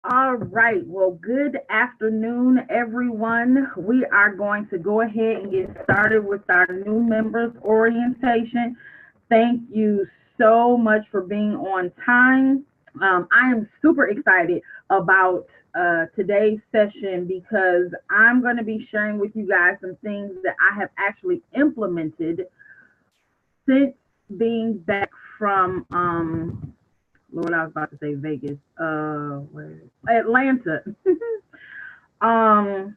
All right. Well, good afternoon, everyone. We are going to go ahead and get started with our new members orientation. Thank you so much for being on time. I am super excited about today's session because I'm going to be sharing with you guys some things that I have actually implemented since being back from Lord, I was about to say Vegas. Atlanta. um,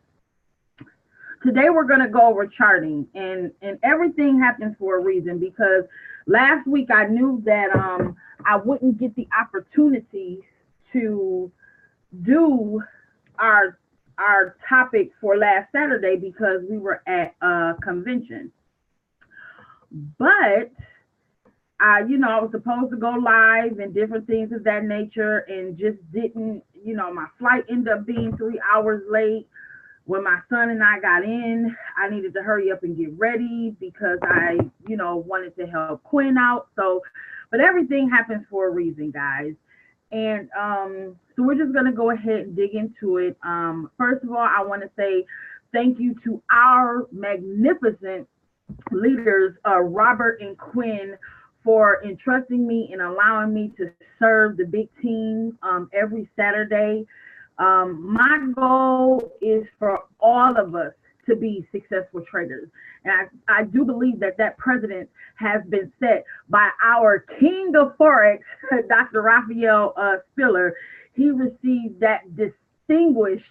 Today we're gonna go over charting, and everything happens for a reason. Because last week I knew that I wouldn't get the opportunity to do our our topic for last Saturday because we were at a convention. But I was supposed to go live and different things of that nature, and just didn't. My flight ended up being 3 hours late. When my son and I got in, I needed to hurry up and get ready because I wanted to help Quinn out. But everything happens for a reason, guys. And so we're just gonna go ahead and dig into it. First of all, I want to say thank you to our magnificent leaders, Robert and Quinn, for entrusting me and allowing me to serve the big team every Saturday. My goal is for all of us to be successful traders. And I do believe that precedent has been set by our king of Forex, Dr. Raphael Spiller. He received that distinguished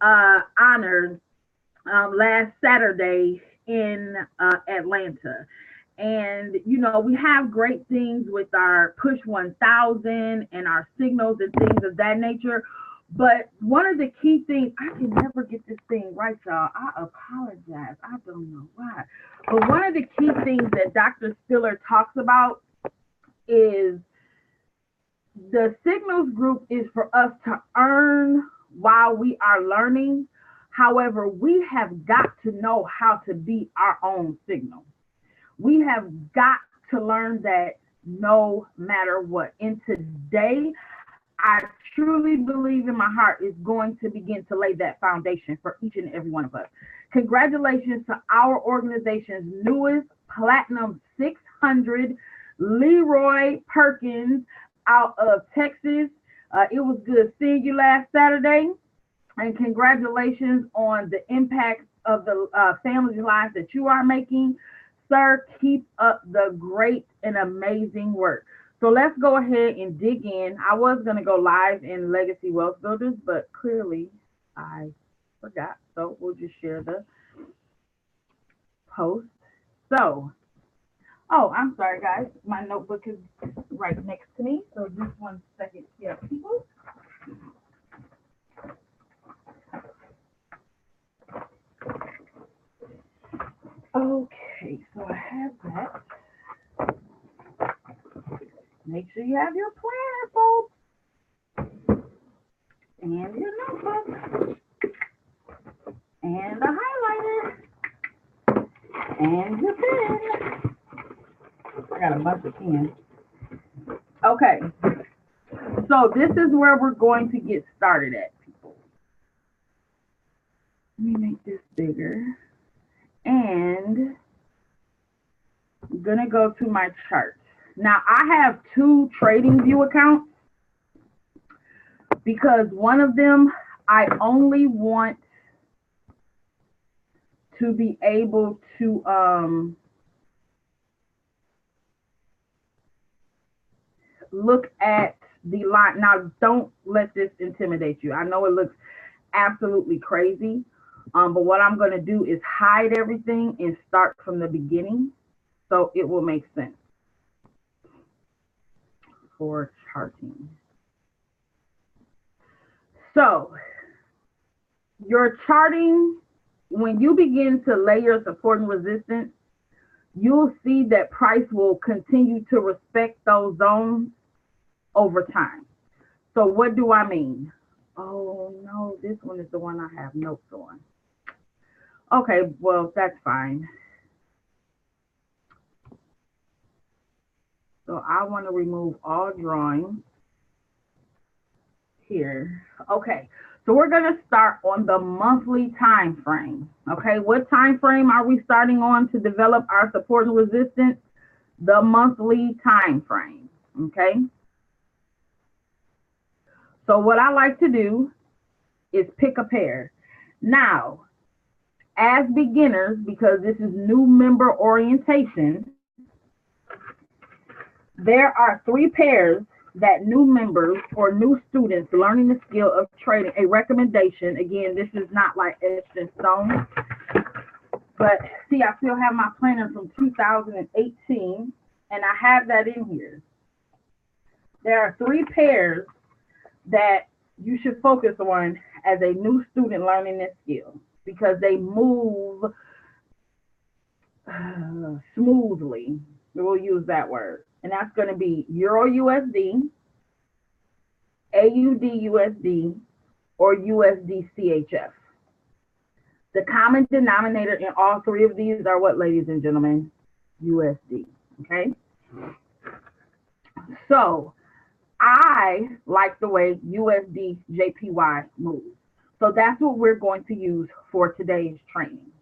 honor last Saturday in Atlanta. And we have great things with our push 1000 and our signals and things of that nature. But one of the key things, I can never get this thing right, y'all. I apologize. I don't know why. But one of the key things that Dr. Spiller talks about is the signals group is for us to earn while we are learning. However, we have got to know how to be our own signal. We have got to learn that no matter what. And today, I truly believe in my heart is going to begin to lay that foundation for each and every one of us. Congratulations to our organization's newest Platinum 600, Leroy Perkins out of Texas. It was good seeing you last Saturday. And congratulations on the impact of the family lives that you are making. Sir, keep up the great and amazing work. So let's go ahead and dig in. I was going to go live in Legacy Wealth Builders, but clearly I forgot. So we'll just share the post. So, I'm sorry, guys. My notebook is right next to me. So just 1 second here, people. Okay, so I have that. Make sure you have your planner, folks, and your notebook, and a highlighter, and your pen. I got a bunch of pens. Okay, so this is where we're going to get started at, people. Let me make this bigger. And I'm going to go to my chart. Now, I have two TradingView accounts because one of them I only want to be able to look at the line. Now, don't let this intimidate you. I know it looks absolutely crazy, but what I'm going to do is hide everything and start from the beginning so it will make sense for charting. So your charting, when you begin to lay your support and resistance, you'll see that price will continue to respect those zones over time. So what do I mean? Oh no, this one is the one I have notes on. Okay, well, that's fine. So I want to remove all drawings. here. Okay, so we're gonna start on the monthly time frame. Okay, what time frame are we starting on to develop our support and resistance? The monthly time frame. Okay. So what I like to do is pick a pair. Now, as beginners, because this is new member orientation, there are 3 pairs that new members or new students learning the skill of trading, a recommendation. Again, this is not like etched in stone, but see, I still have my planner from 2018, and I have that in here. There are 3 pairs that you should focus on as a new student learning this skill because they move smoothly. We'll use that word. And that's going to be Euro USD, AUD USD, or USD CHF. The common denominator in all 3 of these are what, ladies and gentlemen? USD. Okay? So I like the way USD JPY moves. So that's what we're going to use for today's training.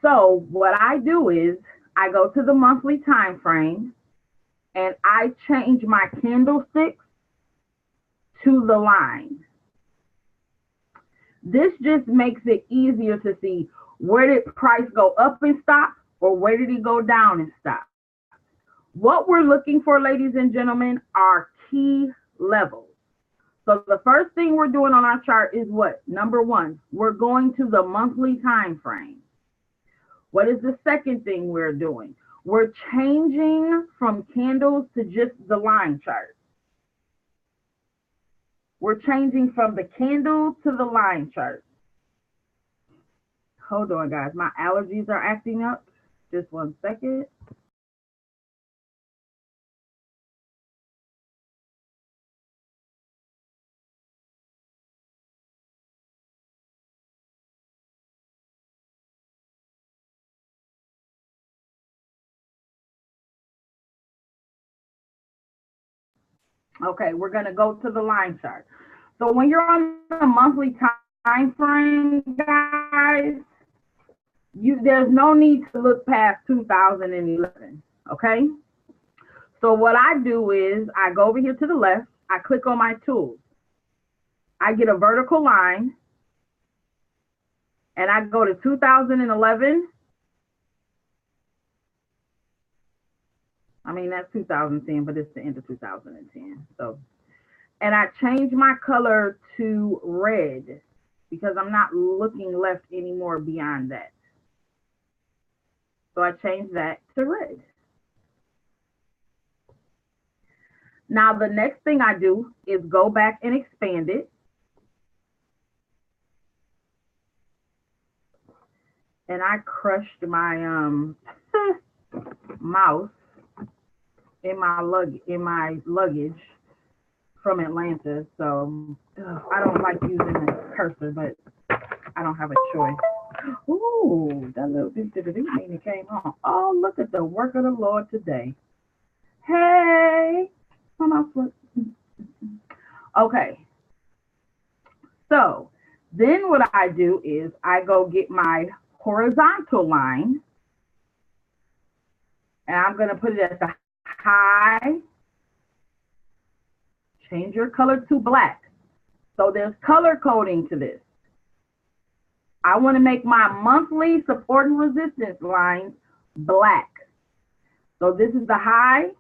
So what I do is I go to the monthly time frame and I change my candlesticks to the line. This just makes it easier to see where did price go up and stop or where did it go down and stop. What we're looking for, ladies and gentlemen, are key levels. So the first thing we're doing on our chart is what? Number 1, we're going to the monthly time frame. What is the second thing we're doing? We're changing from candles to just the line chart. We're changing from the candle to the line chart. Hold on, guys. My allergies are acting up. Just 1 second. Okay, we're going to go to the line chart. So when you're on the monthly time frame, guys, there's no need to look past 2011, okay? So what I do is I go over here to the left, I click on my tools. I get a vertical line, and I go to 2011. I mean, that's 2010, but it's the end of 2010. So, and I change my color to red because I'm not looking left anymore beyond that. So I change that to red. Now, the next thing I do is go back and expand it. And I crushed my mouse in my luggage from Atlanta. So I don't like using the cursor, but I don't have a choice. Ooh, that little meeting came on. Oh, look at the work of the Lord today. Hey, come on. Okay. So then what I do is I go get my horizontal line, and I'm going to put it at the high. Change your color to black. So there's color coding to this. I want to make my monthly support and resistance lines black. So this is the high,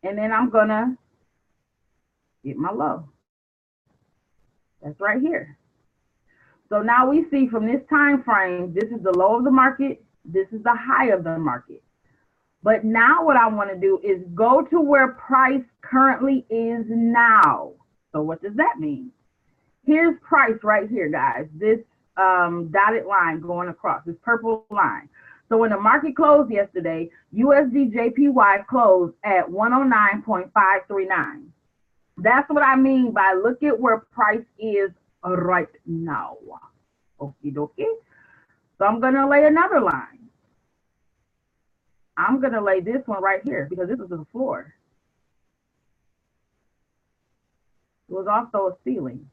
and then I'm going to get my low. That's right here. So now we see from this time frame, this is the low of the market, this is the high of the market. But now what I want to do is go to where price currently is now. So what does that mean? Here's price right here, guys. This dotted line going across, this purple line. So when the market closed yesterday, USD JPY closed at 109.539. That's what I mean by look at where price is right now. Okie dokie. So I'm going to lay another line. I'm going to lay this one right here because this is the floor. was also a ceiling.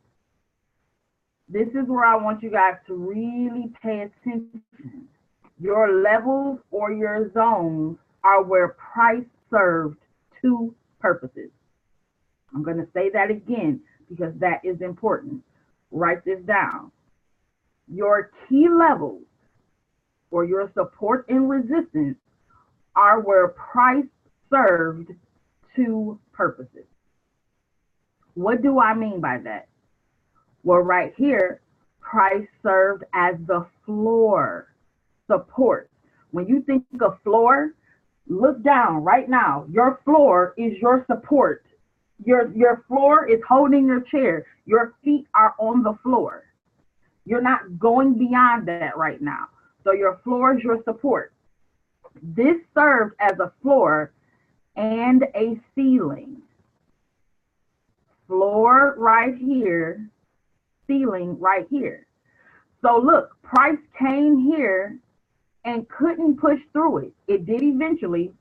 This is where I want you guys to really pay attention. Your levels or your zones are where price served two purposes. I'm going to say that again because that is important. Write this down. Your key levels or your support and resistance are where price served two purposes. What do I mean by that? Well, right here, price served as the floor support. When you think of floor, look down right now. Your floor is your support. Your floor is holding your chair. Your feet are on the floor. You're not going beyond that right now. So your floor is your support. This served as a floor and a ceiling. Floor right here, ceiling right here. So look, price came here and couldn't push through it. It did eventually.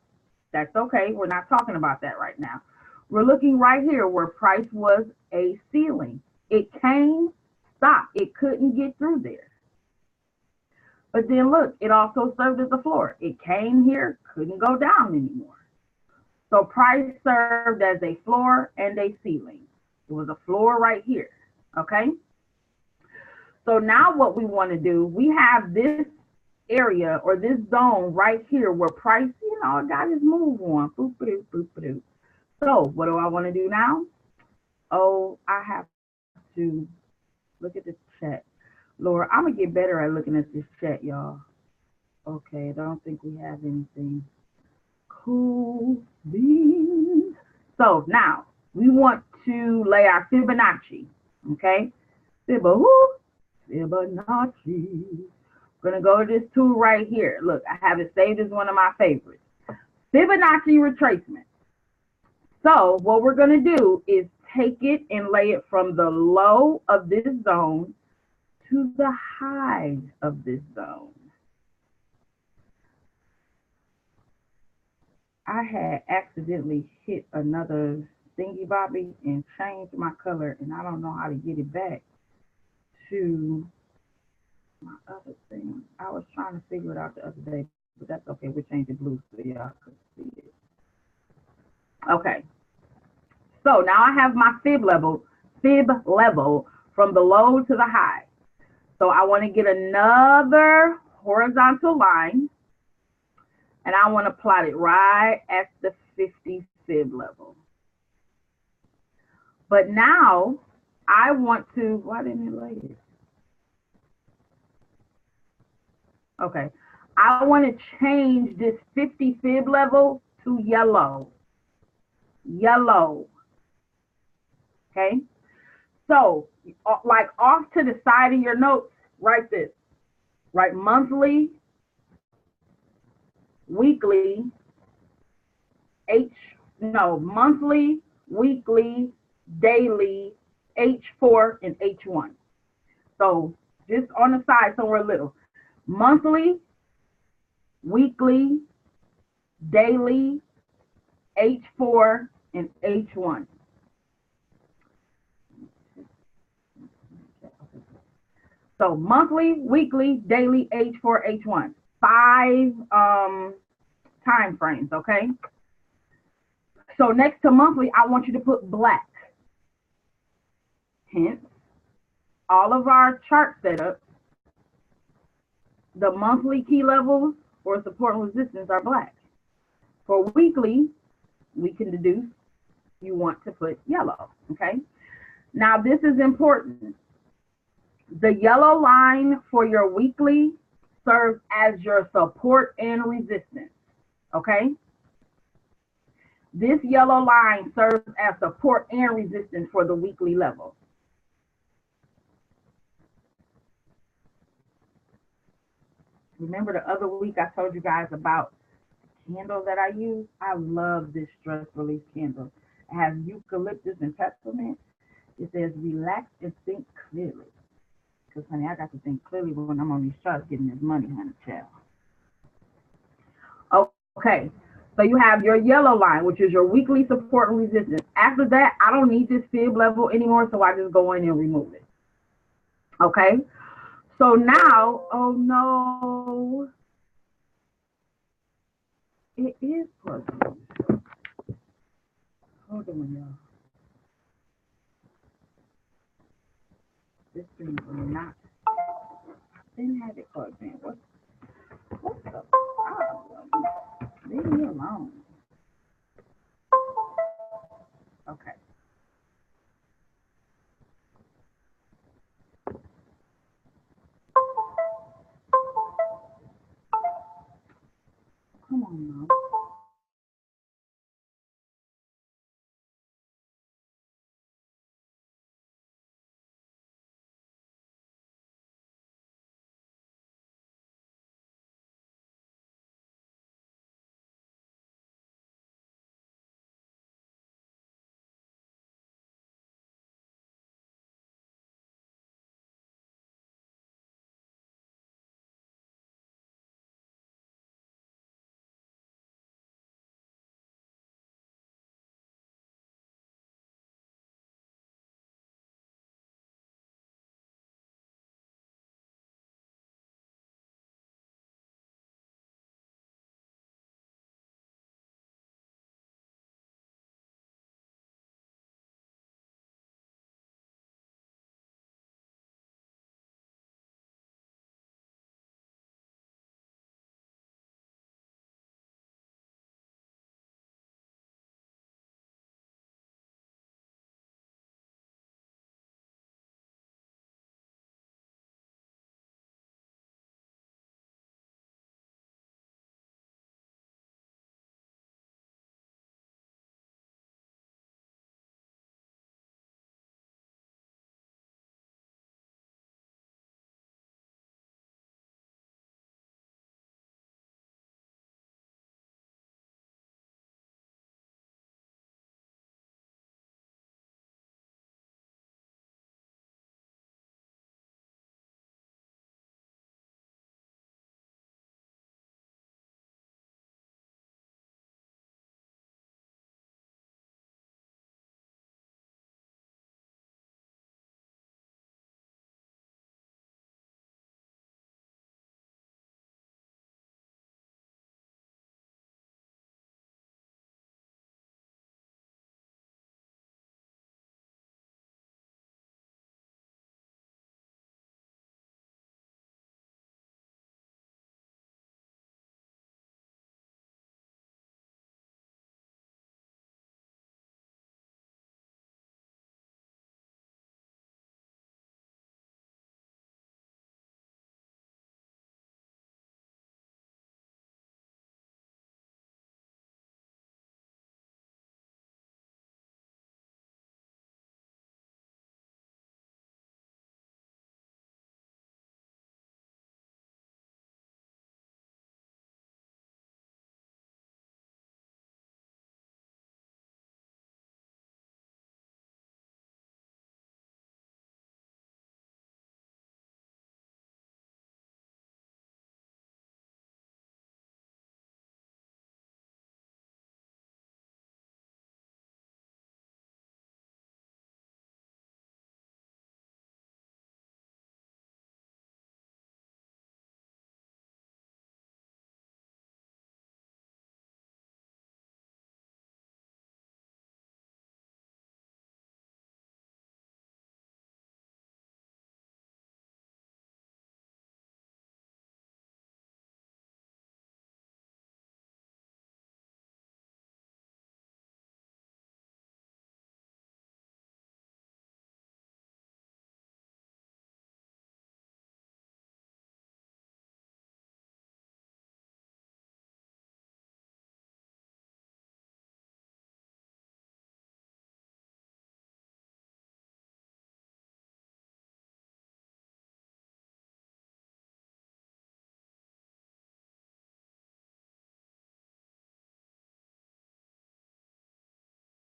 That's okay. We're not talking about that right now. We're looking right here where price was a ceiling. It came, stopped. It couldn't get through there. But then look, it also served as a floor. It came here, couldn't go down anymore. So price served as a floor and a ceiling. It was a floor right here, okay? So now what we want to do, we have this area or this zone right here where price, got his move on. Boop-a-doo, boop-a-doo. So what do I want to do now? Oh, I have to look at this chat. Laura, I'm going to get better at looking at this chat, y'all. Okay, I don't think we have anything. Cool beans. So now we want to lay our Fibonacci, okay? Fibonacci. We're going to go to this tool right here. Look, I have it saved as one of my favorites. Fibonacci retracement. So what we're going to do is take it and lay it from the low of this zone to the high of this zone. I had accidentally hit another thingy bobby and changed my color, and I don't know how to get it back to my other thing. I was trying to figure it out the other day, but that's okay. We'll change it blue so y'all can see it. Okay. So now I have my fib level from the low to the high. So I want to get another horizontal line, and I want to plot it right at the 50 fib level. But now I want to, why didn't it lay it? Okay, I want to change this 50 fib level to yellow. Yellow. Okay, so like off to the side of your notes, write this. Write monthly, weekly, monthly, weekly, daily, H4 and H1. So just on the side somewhere little. Monthly, weekly, daily, H4 and H1. So monthly, weekly, daily, H4, H1. 5 time frames, okay? So next to monthly, I want you to put black. Hence, all of our chart setups, the monthly key levels for support and resistance are black. For weekly, we can deduce you want to put yellow, okay? Now this is important. The yellow line for your weekly serves as your support and resistance, okay? This yellow line serves as support and resistance for the weekly level. Remember the other week I told you guys about the candle that I use? I love this stress release candle. It has eucalyptus and peppermint. It says relax and think clearly. Because, honey, I got to think clearly when I'm on these charts getting this money, honey, child. Okay, So you have your yellow line, which is your weekly support and resistance. After that, I don't need this fib level anymore, so I just go in and remove it. Okay. So now, oh no, it is plugged in. Hold on, y'all. This thing will not. Didn't have it plugged in. What the? Oh, leave me alone. Okay. Come on, Mom.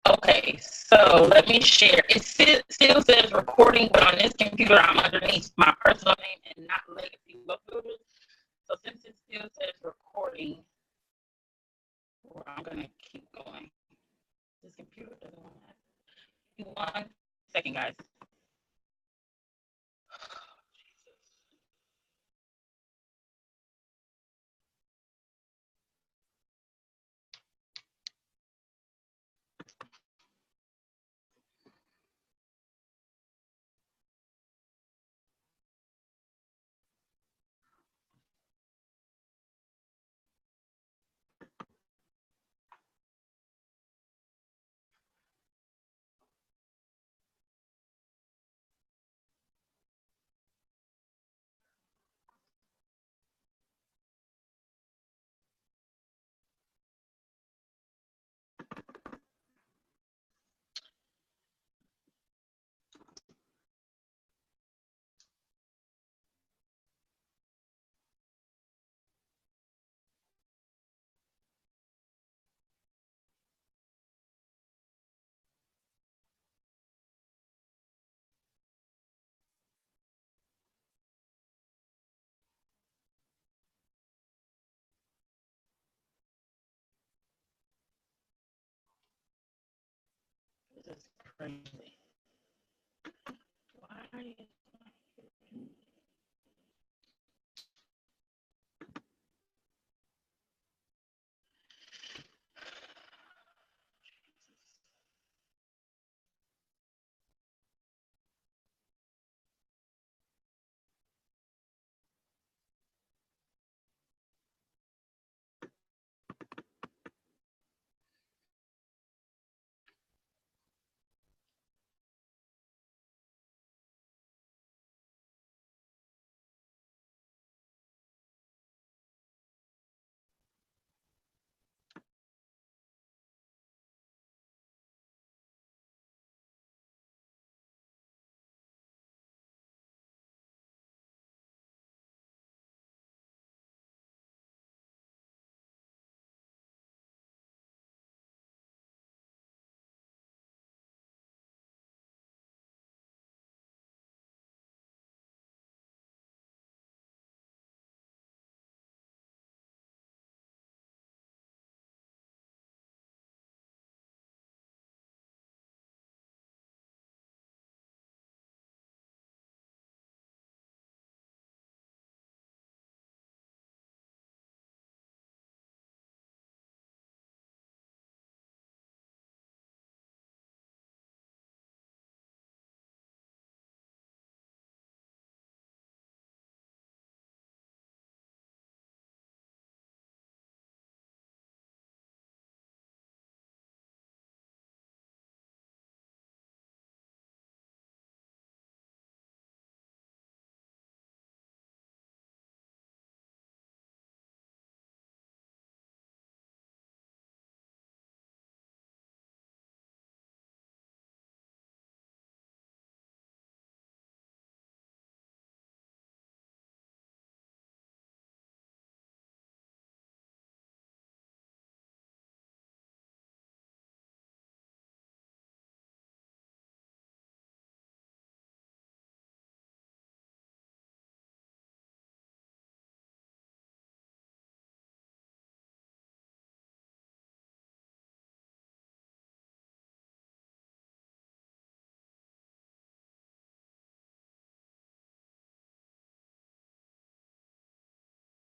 Okay, so let me share. It still says recording, but on this computer, I'm underneath my personal name and not Legacy Web Builders. So since it still says recording, or I'm gonna keep going. This computer doesn't want to. 1 second, guys. This is crazy. Why?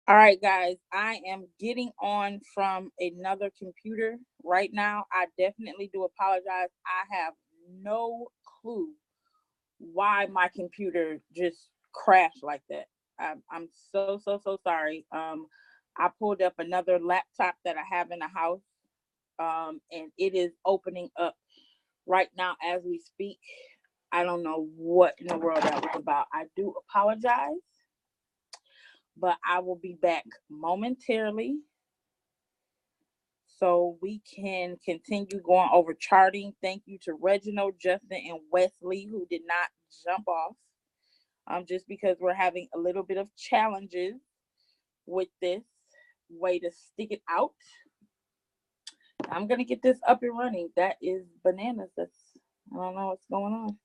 All right, guys, I am getting on from another computer right now. I definitely do apologize. I have no clue why my computer just crashed like that. I'm so sorry. I pulled up another laptop that I have in the house, and it is opening up right now as we speak. I don't know what in the world that was about. I do apologize, but I will be back momentarily so we can continue going over charting. Thank you to Reginald, Justin, and Wesley who did not jump off. Just because we're having a little bit of challenges with this way to stick it out. I'm gonna get this up and running. That is bananas. I don't know what's going on.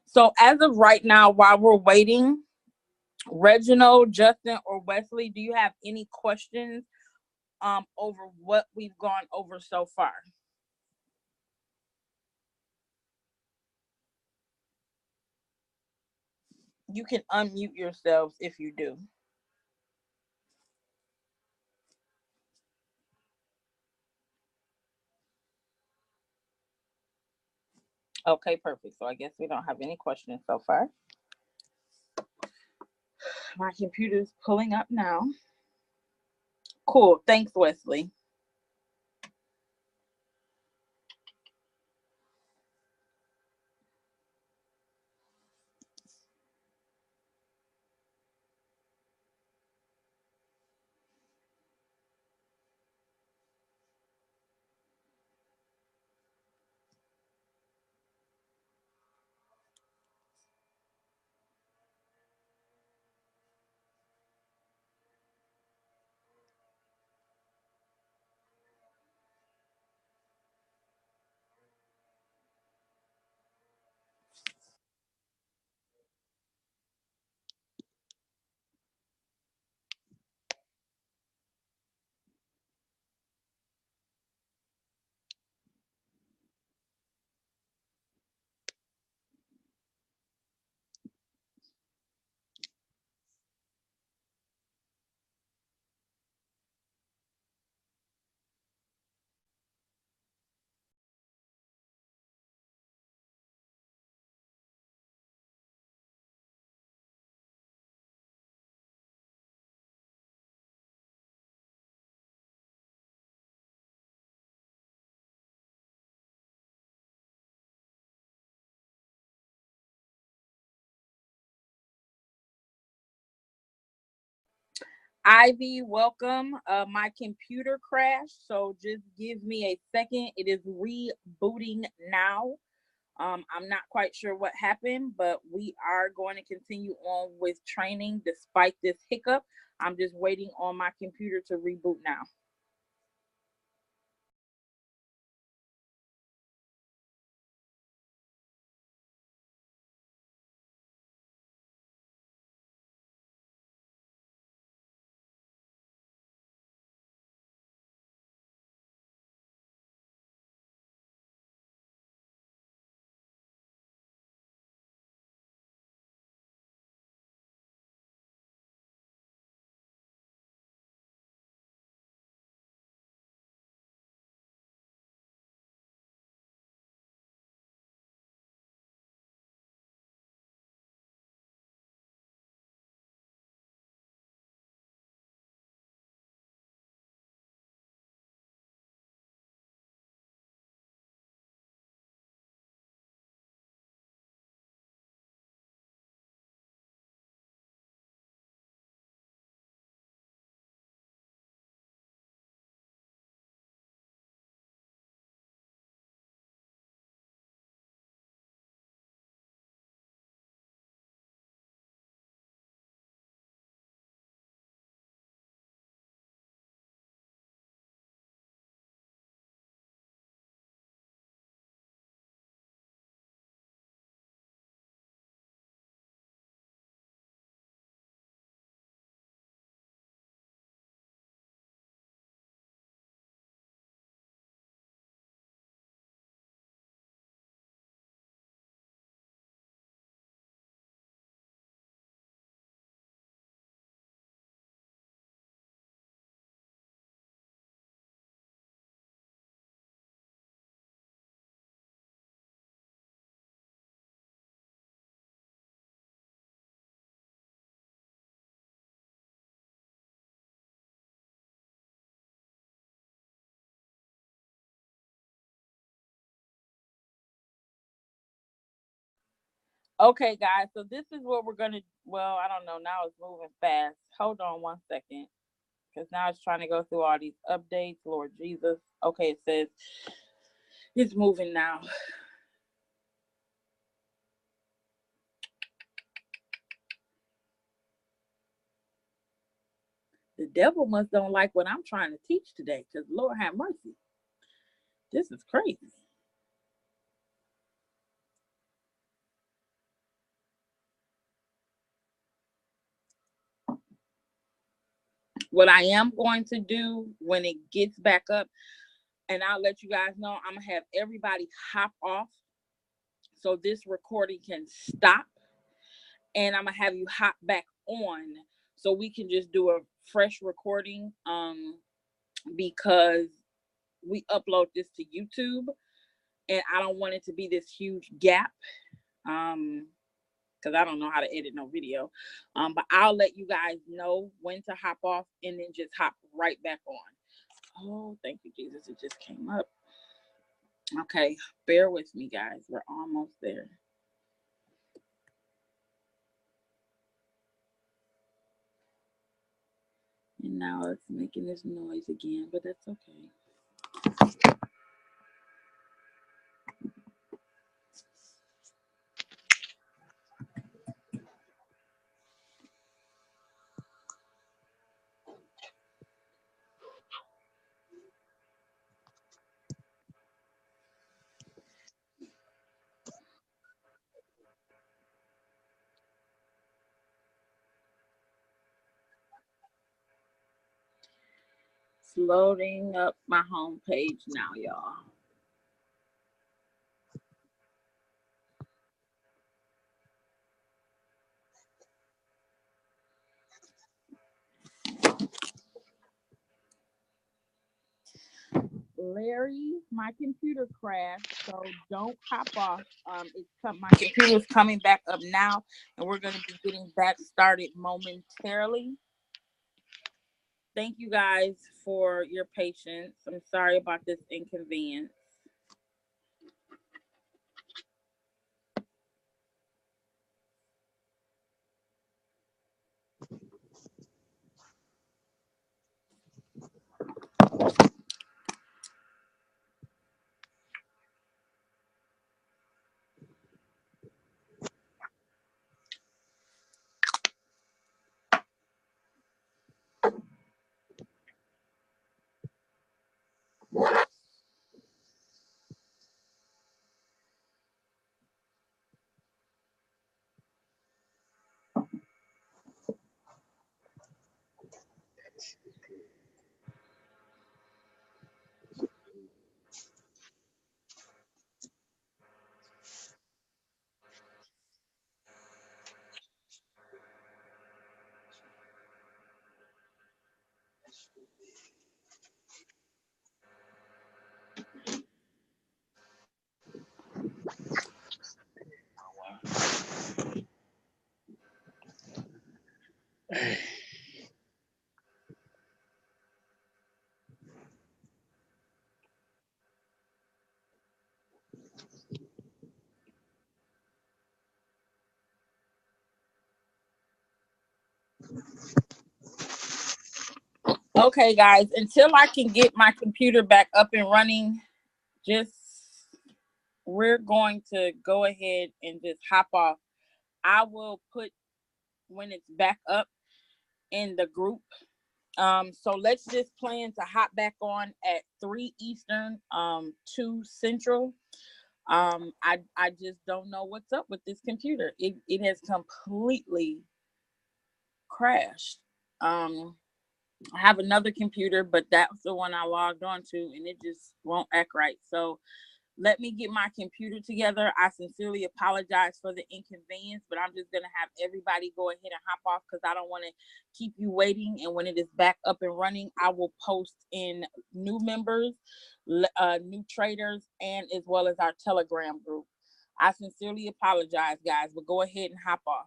So as of right now, while we're waiting, Reginald, Justin, or Wesley, do you have any questions over what we've gone over so far? You can unmute yourselves if you do. Okay, perfect. So I guess we don't have any questions so far. My computer's pulling up now. Cool. Thanks, Wesley. Ivy, welcome. My computer crashed, so just give me a second. It is rebooting now. I'm not quite sure what happened, but we are going to continue on with training despite this hiccup. I'm just waiting on my computer to reboot now. Okay, guys, so this is what we're gonna. Well, I don't know. Now it's moving fast. Hold on one second, because now it's trying to go through all these updates. Lord Jesus. Okay, it says it's moving now. The devil must don't like what I'm trying to teach today, because Lord have mercy. This is crazy. What I am going to do when it gets back up, and I'll let you guys know, I'm gonna have everybody hop off so this recording can stop, and I'm gonna have you hop back on so we can just do a fresh recording, because we upload this to YouTube, and I don't want it to be this huge gap, because I don't know how to edit no video. But I'll let you guys know when to hop off and then just hop right back on. Oh, thank you, Jesus. It just came up. Okay, bear with me, guys. We're almost there. And now it's making this noise again, but that's okay. It's loading up my home page now, y'all. Larry, my computer crashed, so don't hop off. My computer's coming back up now, and we're gonna be getting back started momentarily. Thank you guys for your patience. I'm sorry about this inconvenience. Okay, guys, until I can get my computer back up and running, just we're going to go ahead and just hop off. I will put when it's back up in the group. So let's just plan to hop back on at 3 Eastern, 2 Central. I just don't know what's up with this computer. It has completely crashed. I have another computer, but that's the one I logged on to, and it just won't act right. So let me get my computer together. I sincerely apologize for the inconvenience, but I'm just going to have everybody go ahead and hop off because I don't want to keep you waiting. And when it is back up and running, I will post in new members, new traders, and as well as our Telegram group. I sincerely apologize, guys, but go ahead and hop off.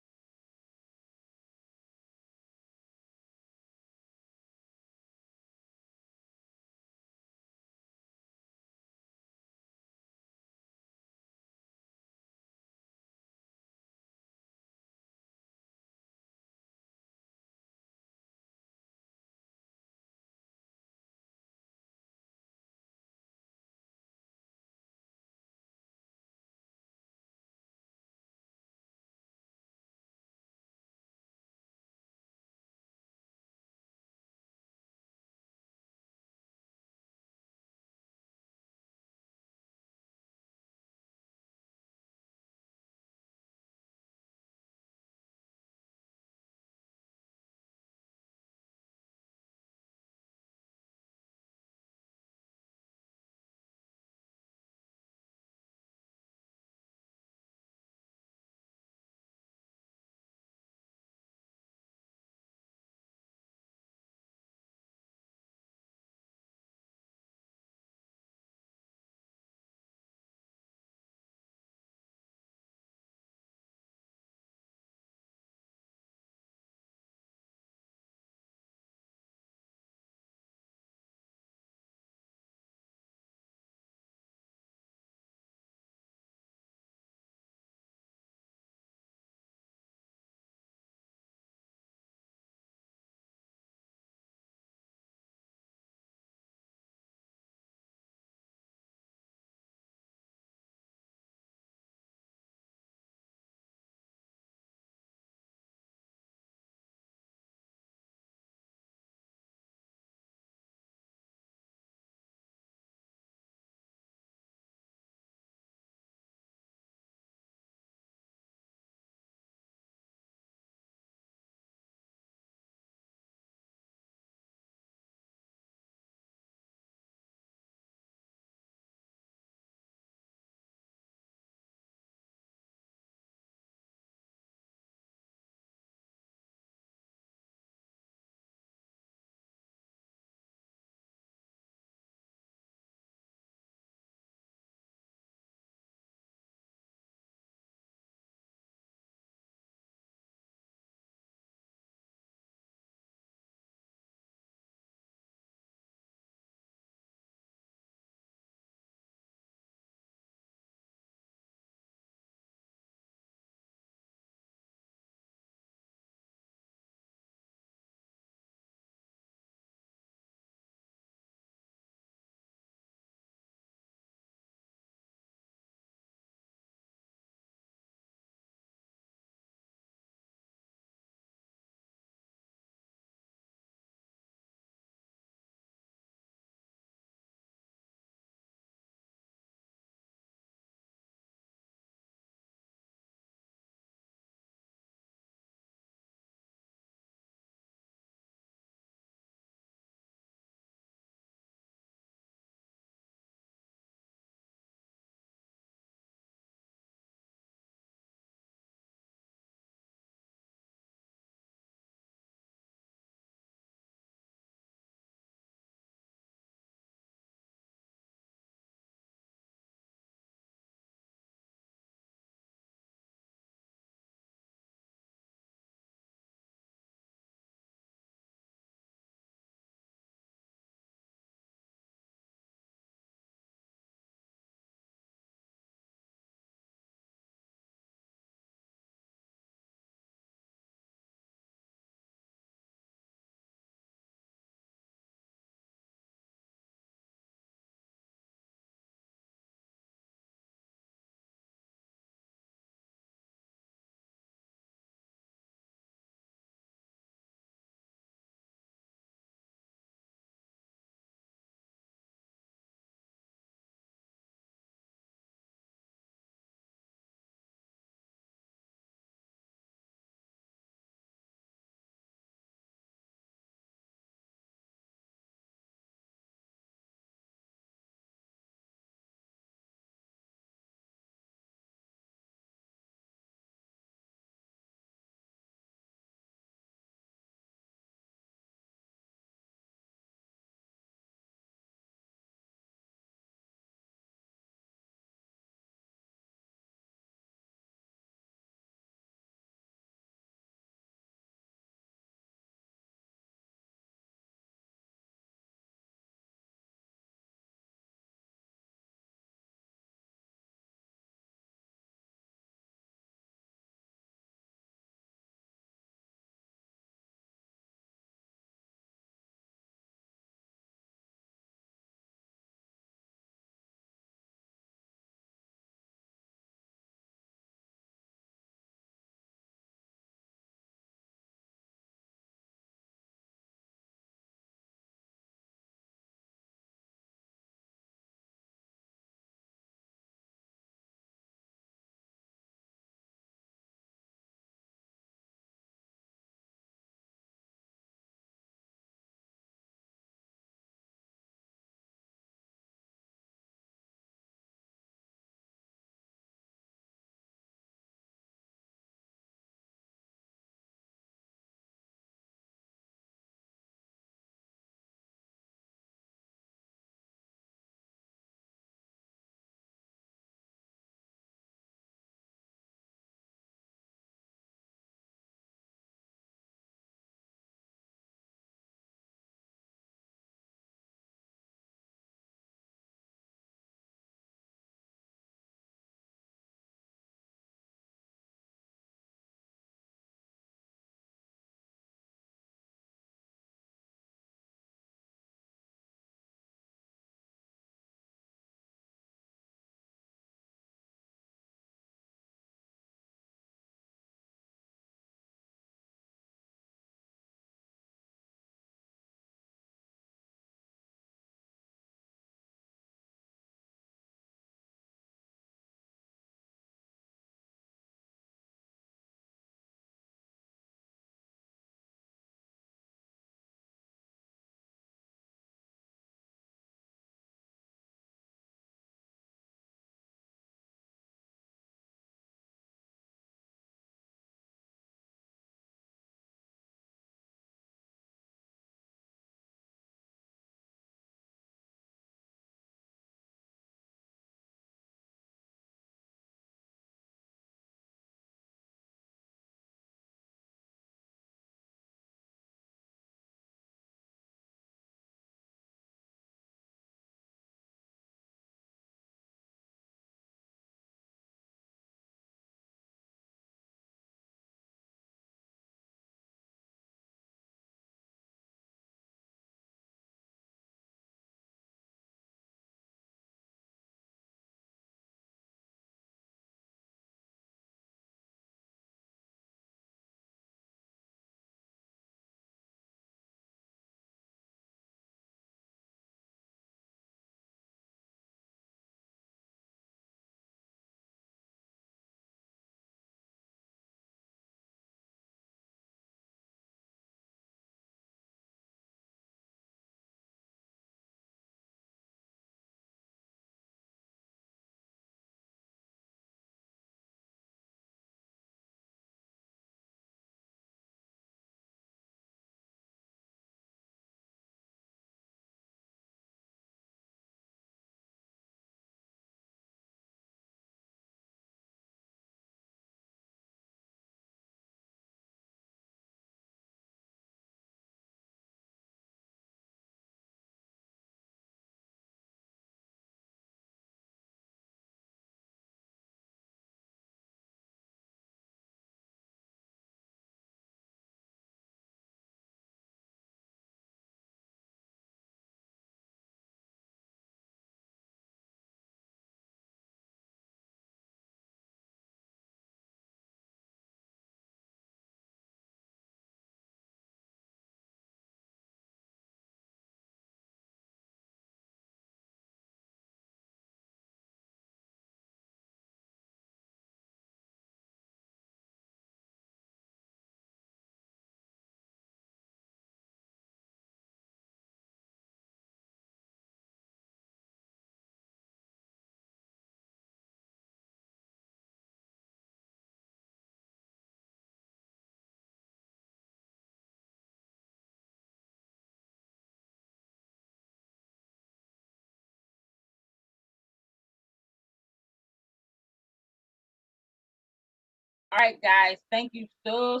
All right, guys. Thank you so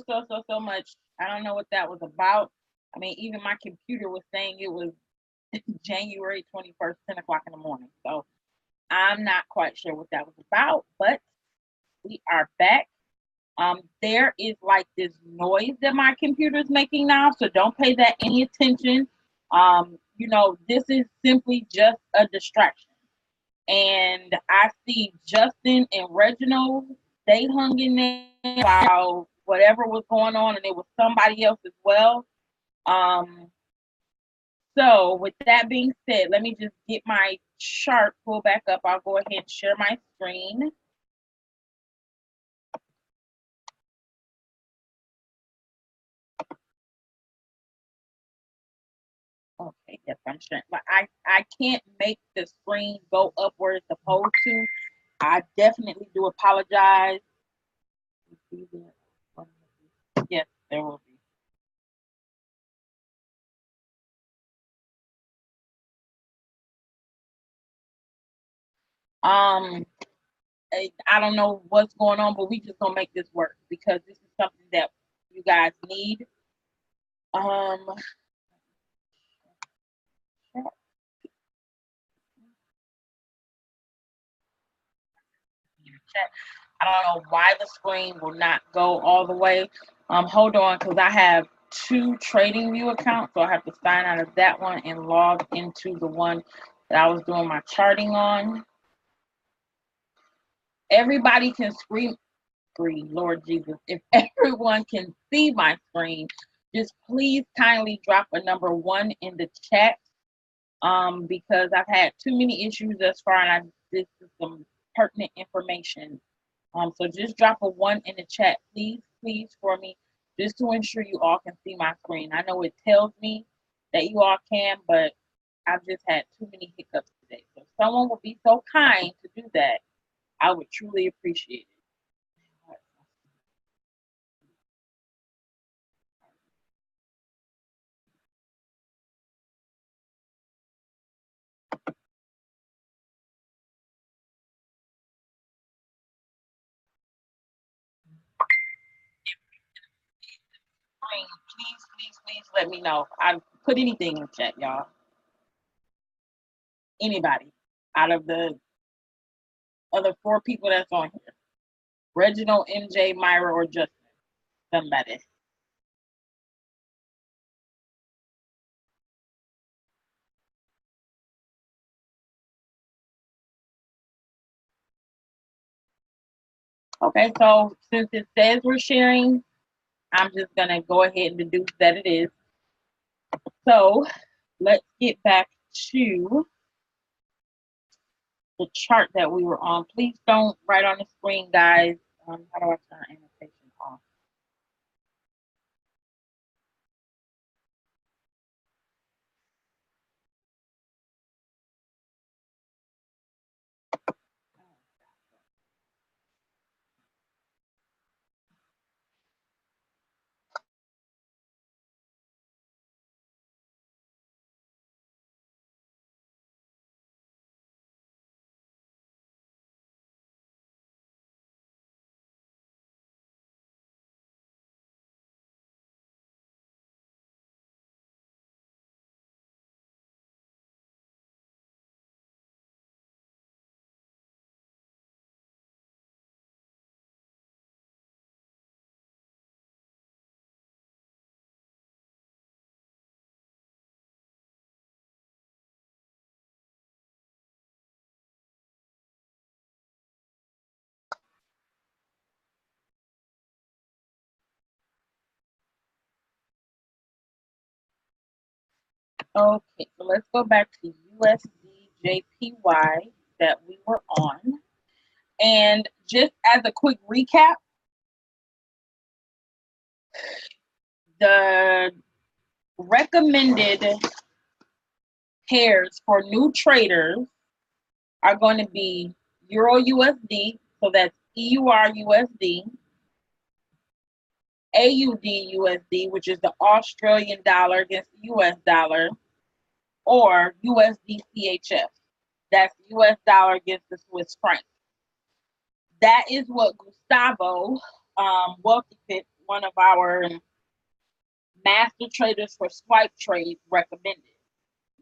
much. I don't know what that was about. I mean, even my computer was saying it was January 21st, 10 o'clock in the morning. So I'm not quite sure what that was about, but we are back. There is like this noise that my computer is making now, so don't pay that any attention. This is simply just a distraction. And I see Justin and Reginald, they hung in there while whatever was going on, and it was somebody else as well. Um, so with that being said, let me just get my chart pulled back up. I'll go ahead and share my screen. Okay, yes, I'm sure. But I can't make the screen go up where it's supposed to. I definitely do apologize. Yes, there will be. Um, I don't know what's going on, but we just gonna make this work because this is something that you guys need. Um, I don't know why the screen will not go all the way. Hold on, because I have two TradingView accounts, so I have to sign out of that one and log into the one that I was doing my charting on. Everybody can screen, Lord Jesus. If everyone can see my screen, just please kindly drop a number 1 in the chat. Because I've had too many issues thus far, and this is some pertinent information. So just drop a 1 in the chat, please, for me, just to ensure you all can see my screen. I know it tells me that you all can, but I've just had too many hiccups today. So if someone would be so kind to do that, I would truly appreciate it. Please let me know. I put anything in the chat, y'all. Anybody out of the other 4 people that's on here. Reginald, MJ, Myra, or Justin. Somebody. Okay, so since it says we're sharing, I'm just gonna go ahead and deduce that it is. So let's get back to the chart that we were on. Please don't write on the screen, guys. How do I turn annotation off? Okay, so let's go back to USD JPY that we were on. And just as a quick recap, the recommended pairs for new traders are going to be Euro USD, so that's EUR USD, AUD USD, which is the Australian dollar against the US dollar, or USD CHF, that's US dollar against the Swiss franc. That is what Gustavo Wealthy Fit, one of our master traders for swipe trade, recommended.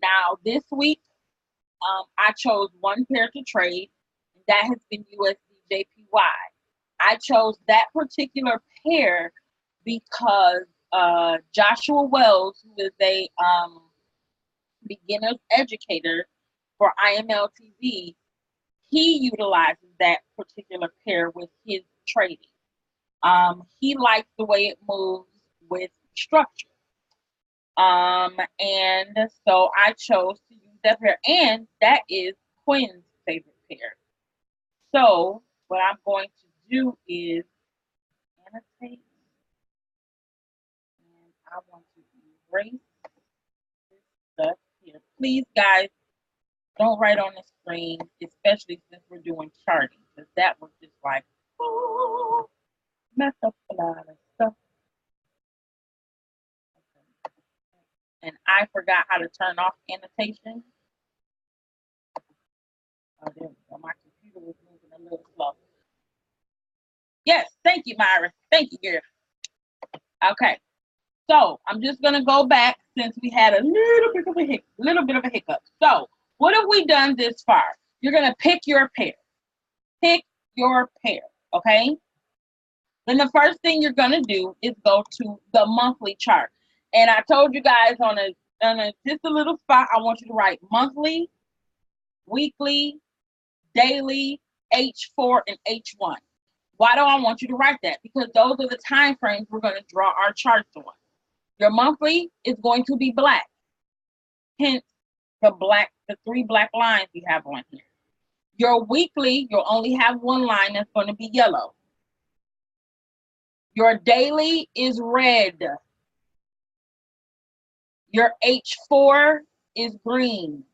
Now this week, I chose one pair to trade, and that has been USD JPY. I chose that particular pair because Joshua Wells, who is a beginner's educator for IML TV, he utilizes that particular pair with his trading. He likes the way it moves with structure. And so I chose to use that pair, and that is Quinn's favorite pair. So what I'm going to do is annotate, and I want to erase this stuff here. Please, guys, don't write on the screen, especially since we're doing charting, because that was just like, oh, messed up a lot of stuff. And I forgot how to turn off annotation. Oh, there we go. My computer was moving a little slow. Yes, thank you, Myra. Thank you, girl. Okay, so I'm just gonna go back since we had a little bit of a hiccup. So what have we done this far? You're gonna pick your pair. Pick your pair, okay? Then the first thing you're gonna do is go to the monthly chart. And I told you guys on just a little spot, I want you to write monthly, weekly, daily, H4, and H1. Why do I want you to write that? Because those are the time frames we're going to draw our charts on. Your monthly is going to be black. Hence the three black lines we have on here. Your weekly, you'll only have one line that's going to be yellow. Your daily is red. Your H4 is green.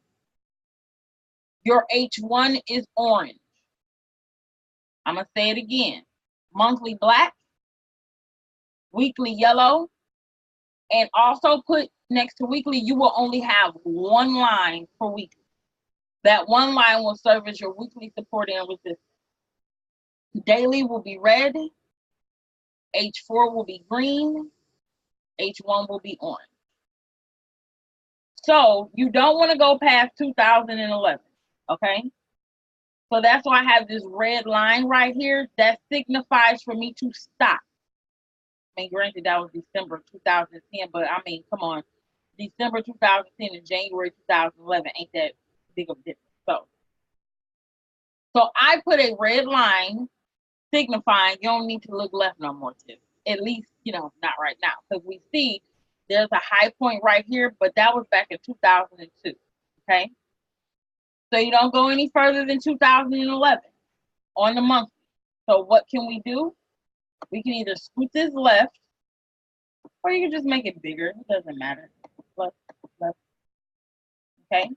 Your H1 is orange. I'm going to say it again. Monthly black, weekly yellow, and also put next to weekly, you will only have one line for weekly. That one line will serve as your weekly support and resistance. Daily will be red, H4 will be green, H1 will be orange. So you don't want to go past 2011, okay? So that's why I have this red line right here that signifies for me to stop. I mean, granted, that was December 2010, but I mean, come on. December 2010 and January 2011 ain't that big of a difference. So I put a red line signifying you don't need to look left no more, Tiff. At least, not right now. Because we see there's a high point right here, but that was back in 2002, okay? So you don't go any further than 2011 on the monthly. So what can we do? We can either scoot this left, or you can just make it bigger. It doesn't matter. Left. Okay?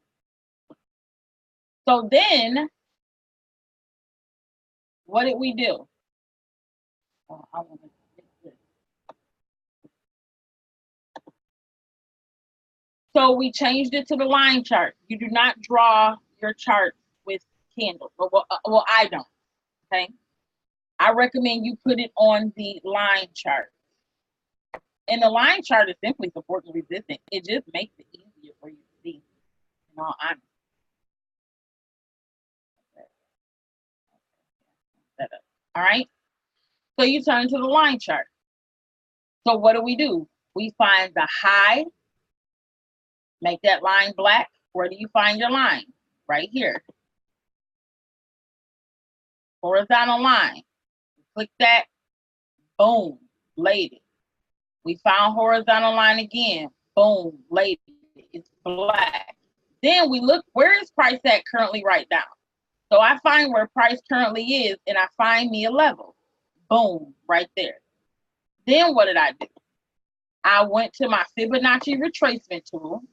So then, what did we do? Oh, I want to fix this. So we changed it to the line chart. You do not draw your chart with candles. Well, I don't. Okay? I recommend you put it on the line chart. And the line chart is simply support and resistance. It just makes it easier for you to see, in all honesty. All right? So you turn to the line chart. So what do? We find the high, make that line black. Where do you find your line? Right here. Horizontal line. Click that. Boom. Laid it. We found horizontal line again. Boom. Laid it. It's black. Then we look, where is price at currently right now? So I find where price currently is, and I find me a level. Boom. Right there. Then what did I do? I went to my Fibonacci retracement tool,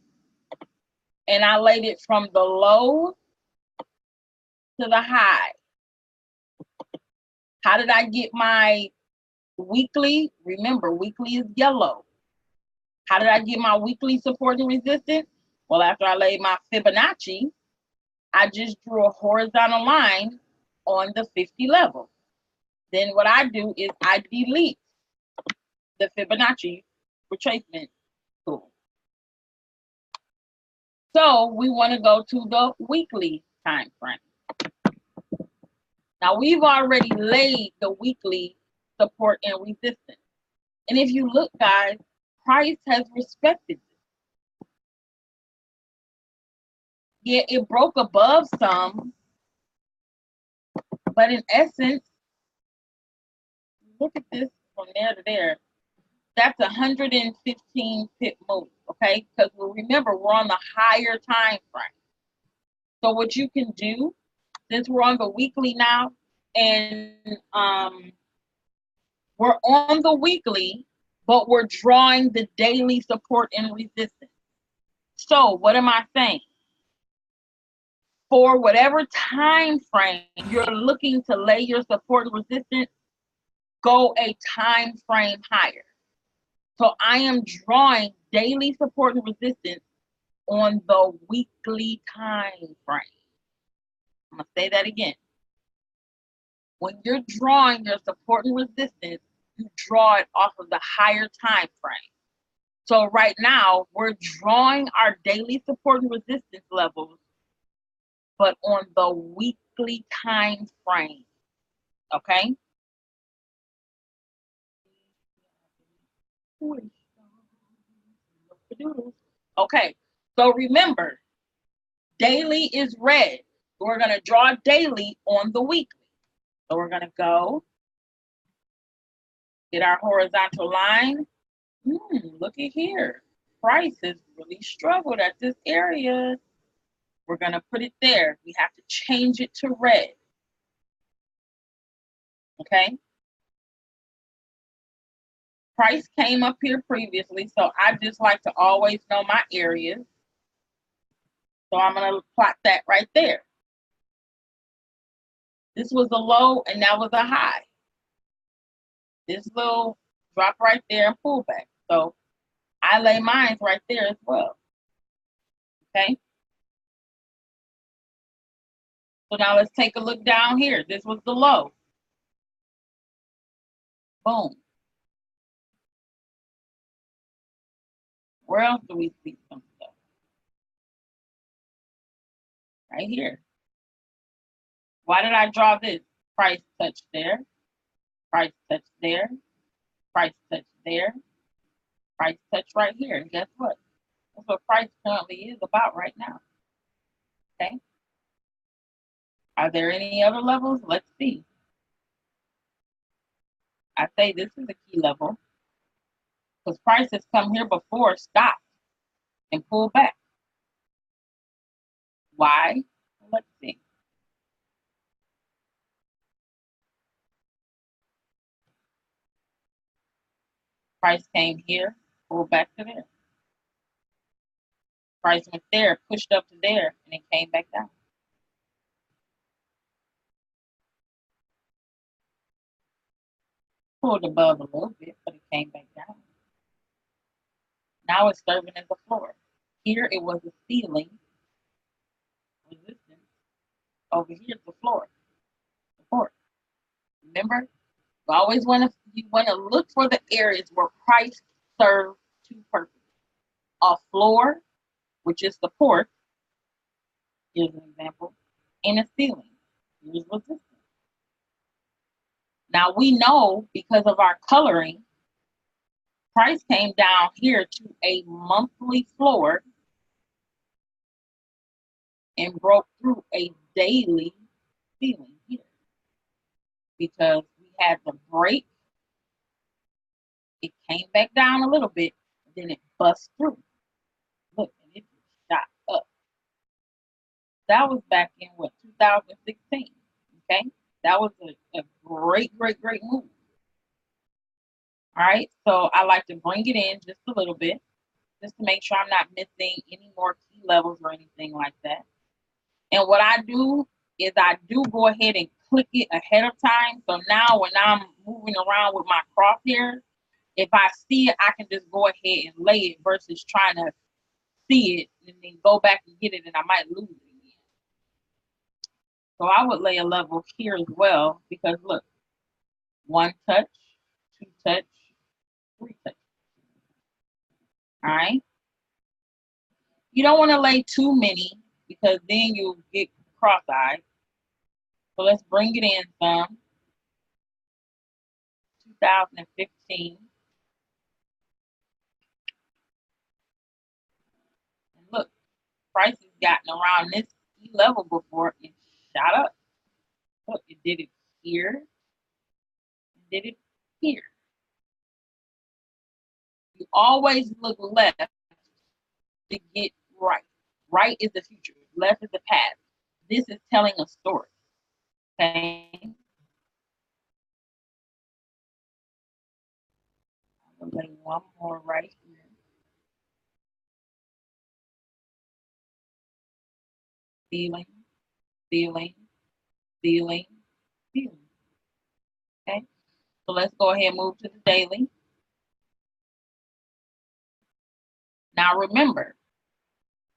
and I laid it from the low to the high. How did I get my weekly? Remember, weekly is yellow. How did I get my weekly support and resistance? Well, after I laid my Fibonacci, I just drew a horizontal line on the 50 level. Then what I do is I delete the Fibonacci retracement tool. So we want to go to the weekly time frame. Now we've already laid the weekly support and resistance. And if you look, guys, price has respected this. Yeah, it broke above some, but in essence, look at this from there to there. That's 115 pip move, okay? Because remember, we're on the higher time frame. So what you can do, since we're on the weekly now, and we're on the weekly, but we're drawing the daily support and resistance. So what am I saying? For whatever time frame you're looking to lay your support and resistance, go a time frame higher. So I am drawing daily support and resistance on the weekly time frame. I'm going to say that again. When you're drawing your support and resistance, you draw it off of the higher time frame. So right now, we're drawing our daily support and resistance levels, but on the weekly time frame. Okay? Okay, so remember, daily is red. We're going to draw daily on the weekly. So we're going to go get our horizontal line. Look at here. Price has really struggled at this area. We're going to put it there. We have to change it to red. Okay? Price came up here previously, so I just like to always know my areas. So I'm going to plot that right there. This was a low and that was a high. This little drop right there and pull back. So I lay mine right there as well. Okay? So now let's take a look down here. This was the low. Boom. Where else do we see some stuff? Right here. Why did I draw this? Price touch there. Price touch there. Price touch there. Price touch right here. And guess what? That's what price currently is about right now. Okay. Are there any other levels? Let's see. I say this is a key level because price has come here before, stopped, and pulled back. Why? Let's see. Price came here, pulled back to there. Price went there, pushed up to there, and it came back down. Pulled above a little bit, but it came back down. Now it's serving as a floor. Here it was a ceiling resistance. Over here it's the floor, support. Remember, you always want to look for the areas where price serves two purposes. A floor, which is support, here's an example, and a ceiling, here's resistance. Now we know because of our coloring, price came down here to a monthly floor and broke through a daily ceiling here because we had the break. It came back down a little bit, then it bust through. Look, and it just shot up. That was back in what, 2016. Okay, that was a great move. All right, so I like to bring it in just a little bit, just to make sure I'm not missing any more key levels or anything like that. And what I do is I do go ahead and click it ahead of time. So now when I'm moving around with my crosshairs, if I see it, I can just go ahead and lay it versus trying to see it and then go back and get it, and I might lose it again. So I would lay a level here as well because look, 1 touch, 2 touch, 3 touch. All right. You don't want to lay too many because then you'll get cross-eyed. So let's bring it in some. 2015. And look, price has gotten around this level before and shot up. Look, it did it here. It did it here. You always look left to get right. Right is the future. Left is the past. This is telling a story. Okay. I'm gonna lay one more right here. Feeling, feeling, feeling, feeling. Okay. So let's go ahead and move to the daily. Now remember,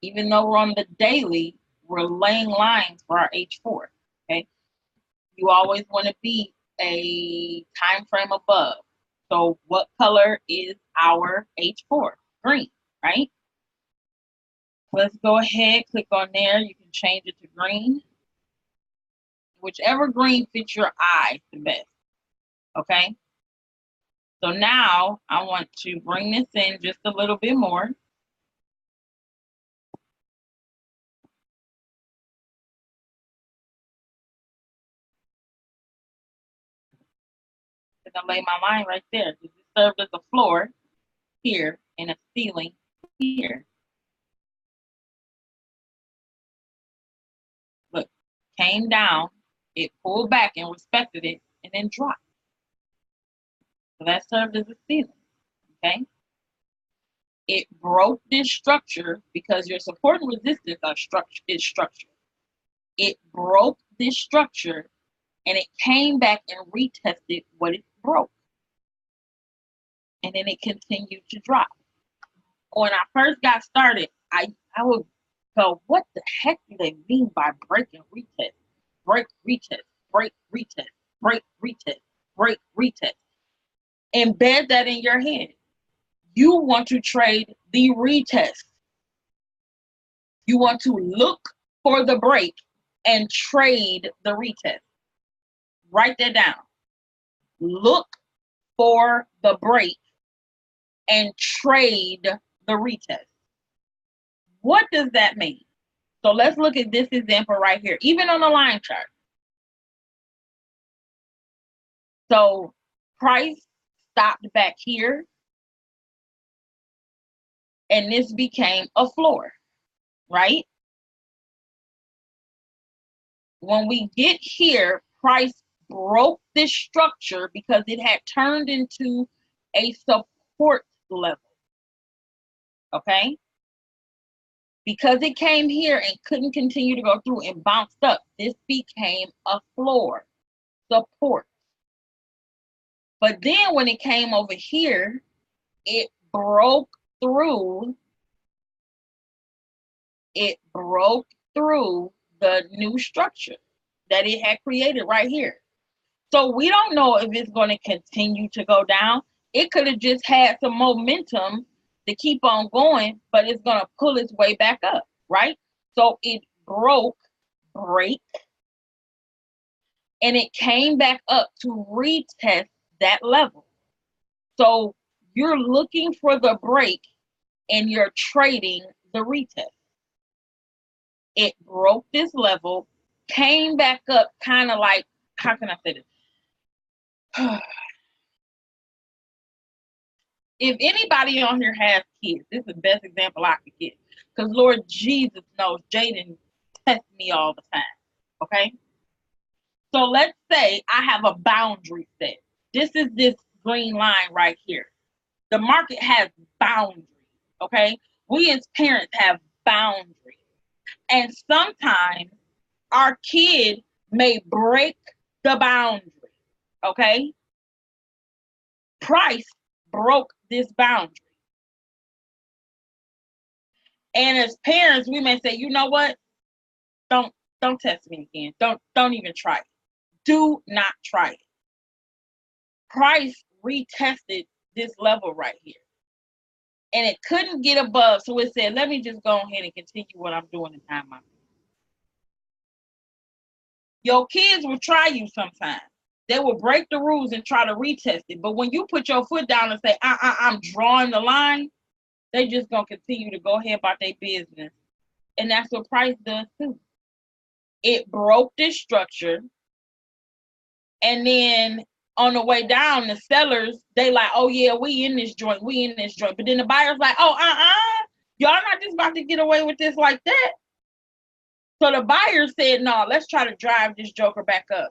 even though we're on the daily, we're laying lines for our H4. Okay. You always want to be a time frame above. So what color is our H4? Green, right? Let's go ahead, click on there. You can change it to green. Whichever green fits your eye the best. Okay. So now I want to bring this in just a little bit more. I'm gonna lay my line right there. This served as a floor here and a ceiling here. Look, came down, it pulled back and respected it, and then dropped. So that served as a ceiling. Okay. It broke this structure because your support and resistance are structure. It broke this structure and it came back and retested what it broke. And then it continued to drop. When I first got started, I would go, what the heck do they mean by break and retest? Break, retest, break, retest, break, retest, break, retest. Embed that in your head. You want to trade the retest. You want to look for the break and trade the retest. Write that down. Look for the break and trade the retest. What does that mean? So let's look at this example right here, even on the line chart. So price stopped back here, and this became a floor, right? When we get here, price broke this structure because it had turned into a support level, okay? Because it came here and couldn't continue to go through and bounced up, this became a floor, support. But then when it came over here, it broke through the new structure that it had created right here. So we don't know if it's going to continue to go down. It could have just had some momentum to keep on going, but it's going to pull its way back up, right? So it break, and it came back up to retest that level. So you're looking for the break and you're trading the retest. It broke this level, came back up, kind of like, how can I say this? If anybody on here has kids, this is the best example I could get. Because Lord Jesus knows Jaden tests me all the time. Okay? So let's say I have a boundary set. This is this green line right here. The market has boundaries. Okay? We as parents have boundaries. And sometimes our kid may break the boundary. Okay? Price broke this boundary. And as parents, we may say, you know what? Don't test me again. Don't even try it. Do not try it. price retested this level right here. And it couldn't get above. So it said, let me just go ahead and continue what I'm doing in time. Your kids will try you sometimes. They will break the rules and try to retest it. But when you put your foot down and say, I'm drawing the line, they just going to continue to go ahead about their business. And that's what price does too. It broke this structure. And then on the way down, the sellers, they like, oh yeah, we in this joint. But then the buyer's like, oh, y'all not just about to get away with this like that. So the buyer said, no, let's try to drive this joker back up.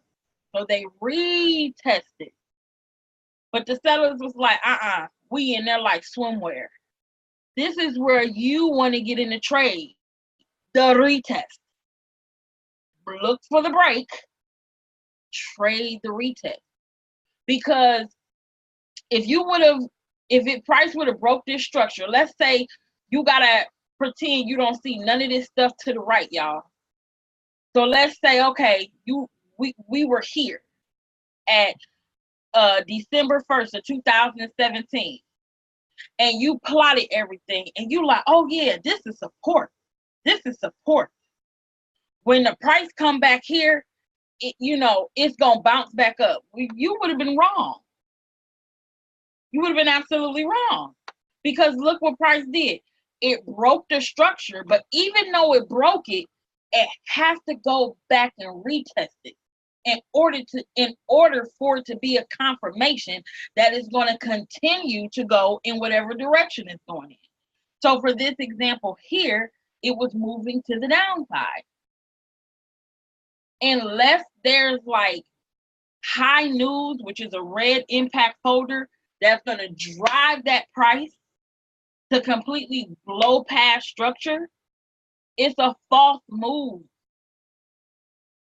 So they retested. But the sellers was like, we in there like swimwear. This is where you want to get in the trade. The retest. Look for the break. Trade the retest. Because if price would have broke this structure, let's say you gotta pretend you don't see none of this stuff to the right, y'all. So let's say, okay, we were here at December 1st of 2017, and you plotted everything, and you like, oh yeah, this is support. This is support. When the price come back here, it's gonna bounce back up. You would have been wrong. You would have been absolutely wrong, because look what price did. It broke the structure, but even though it broke it, it has to go back and retest it in order for it to be a confirmation that it's going to continue to go in whatever direction it's going in. So for this example here, it was moving to the downside. Unless there's like high news, which is a red impact folder, that's going to drive that price to completely blow past structure, it's a false move.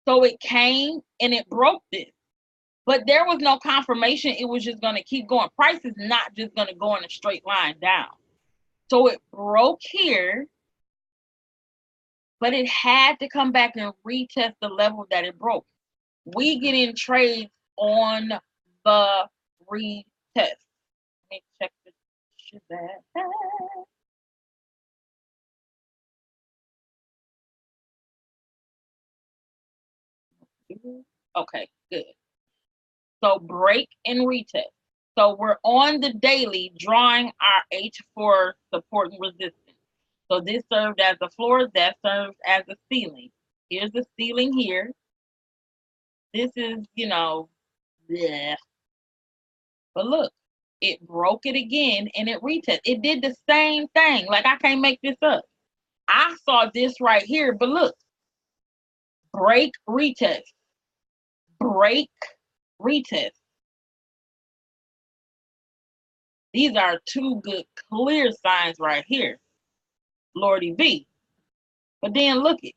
So it came and it broke this. But there was no confirmation it was just going to keep going. Price is not just going to go in a straight line down. So it broke here, but it had to come back and retest the level that it broke. We get in trades on the retest. Let me check this shit out. Okay, good. So break and retest. So we're on the daily drawing our H4 support and resistance. So this served as a floor, that serves as a ceiling. Here's the ceiling here. This is, bleh. But look, it broke it again and it retested. It did the same thing. Like, I can't make this up. I saw this right here, but look, break, retest, break, retest. These are two good clear signs right here. Lordy V. But then look it.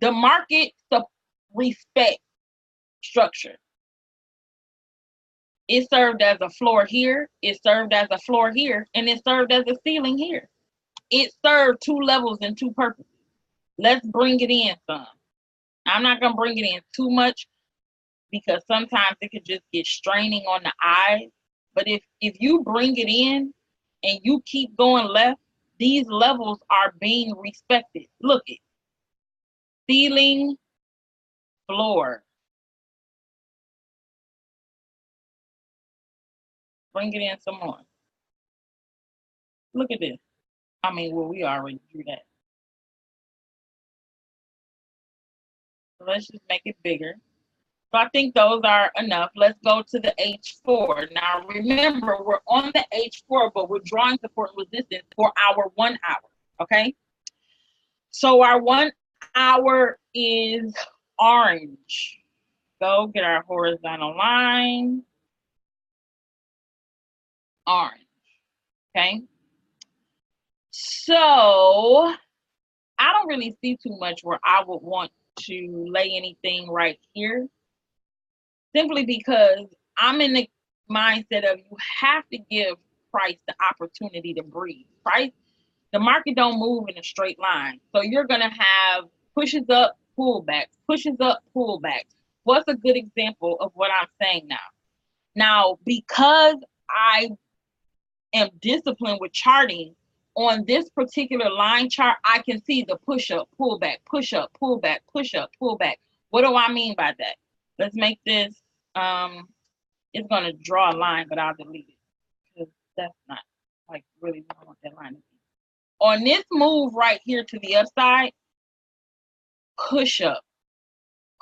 The market respect structure. It served as a floor here, it served as a floor here, and it served as a ceiling here. It served two levels and two purposes. Let's bring it in some. I'm not going to bring it in too much because sometimes it could just get straining on the eyes. But if you bring it in and you keep going left, these levels are being respected. Look it. Ceiling, floor. Bring it in some more. Look at this. I mean, well, we already drew that. So let's just make it bigger. So I think those are enough. Let's go to the H4. Now, remember, we're on the H4, but we're drawing support and resistance for our 1 hour, okay? So our 1 hour is orange. Go get our horizontal line. Orange, okay? So I don't really see too much where I would want to lay anything right here, simply because I'm in the mindset of you have to give price the opportunity to breathe. Price, the market don't move in a straight line. So you're going to have pushes up, pullbacks, pushes up, pullbacks. What's a good example of what I'm saying now? Now, because I am disciplined with charting, on this particular line chart, I can see the push up, pullback, push up, pullback, push up, pullback. What do I mean by that? Let's make this, it's going to draw a line, but I'll delete it because that's not like really what I want that line to be. On this move right here to the upside, push up,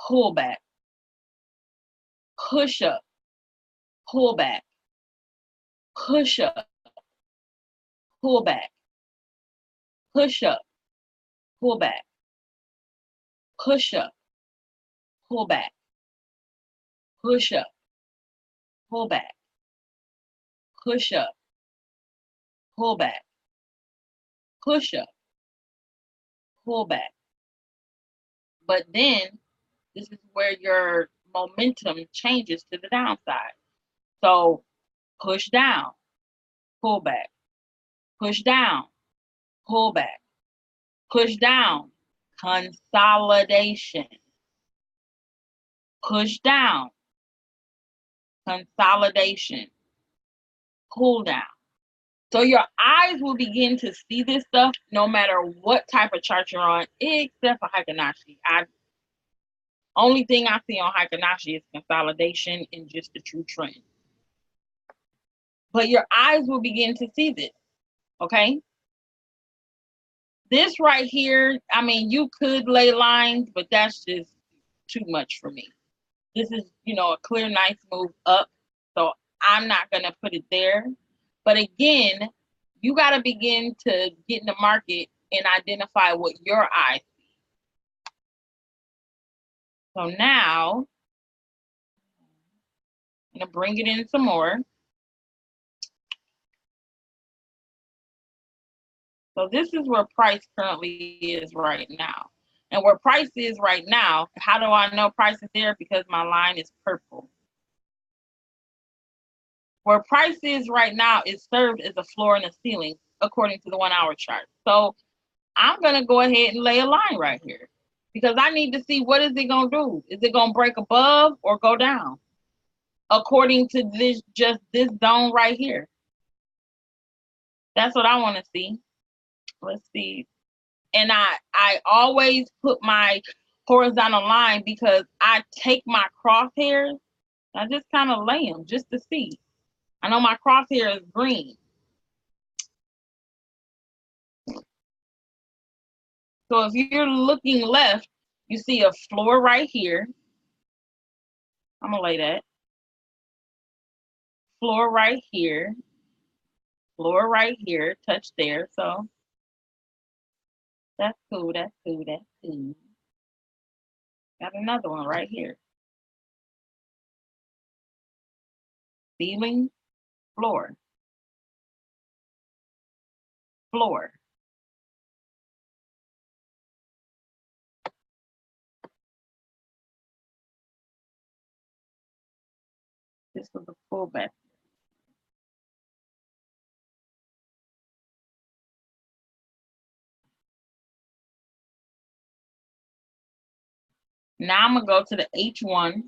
pullback, push up, pullback, push up, pullback, push up, pullback, push up, pullback, push up, pullback, push up, pullback, push up, pullback. But then this is where your momentum changes to the downside. So push down, pullback, push down, pullback, push down, consolidation, push down, consolidation, pull down. So your eyes will begin to see this stuff no matter what type of chart you're on, except for Heikin-Ashi. Only thing I see on Heikin-Ashi is consolidation and just the true trend. But your eyes will begin to see this, okay? This right here, I mean, you could lay lines, but that's just too much for me. This is, a clear, nice move up. So I'm not going to put it there. But again, you got to begin to get in the market and identify what your eyes see. So now, I'm going to bring it in some more. So this is where price currently is right now. And where price is right now, how do I know price is there? Because my line is purple. Where price is right now, it serves as a floor and a ceiling, according to the 1 hour chart. So I'm going to go ahead and lay a line right here because I need to see what is it going to do. Is it going to break above or go down? According to this zone right here. That's what I want to see. Let's see. And I always put my horizontal line because I take my crosshairs. I just kind of lay them just to see. I know my crosshair is green. So if you're looking left, you see a floor right here. I'm going to lay that. Floor right here. Floor right here. Touch there. So that's cool. That's cool. That's cool. Got another one right here. Ceiling, floor. Floor. This was a pullback. Now I'm going to go to the H1.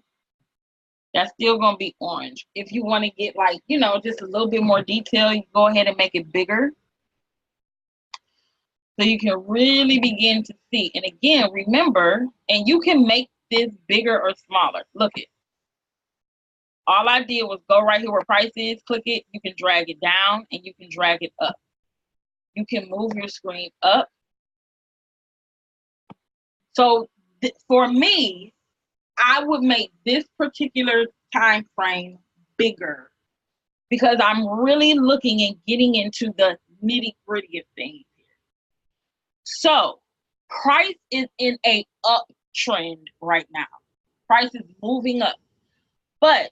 That's still going to be orange. If you want to get like, just a little bit more detail, you go ahead and make it bigger. So you can really begin to see. And again, remember, and you can make this bigger or smaller. Look it. All I did was go right here where price is, click it. You can drag it down and you can drag it up. You can move your screen up. So for me, I would make this particular time frame bigger because I'm really looking and getting into the nitty-gritty of things here. So price is in a uptrend right now. Price is moving up. But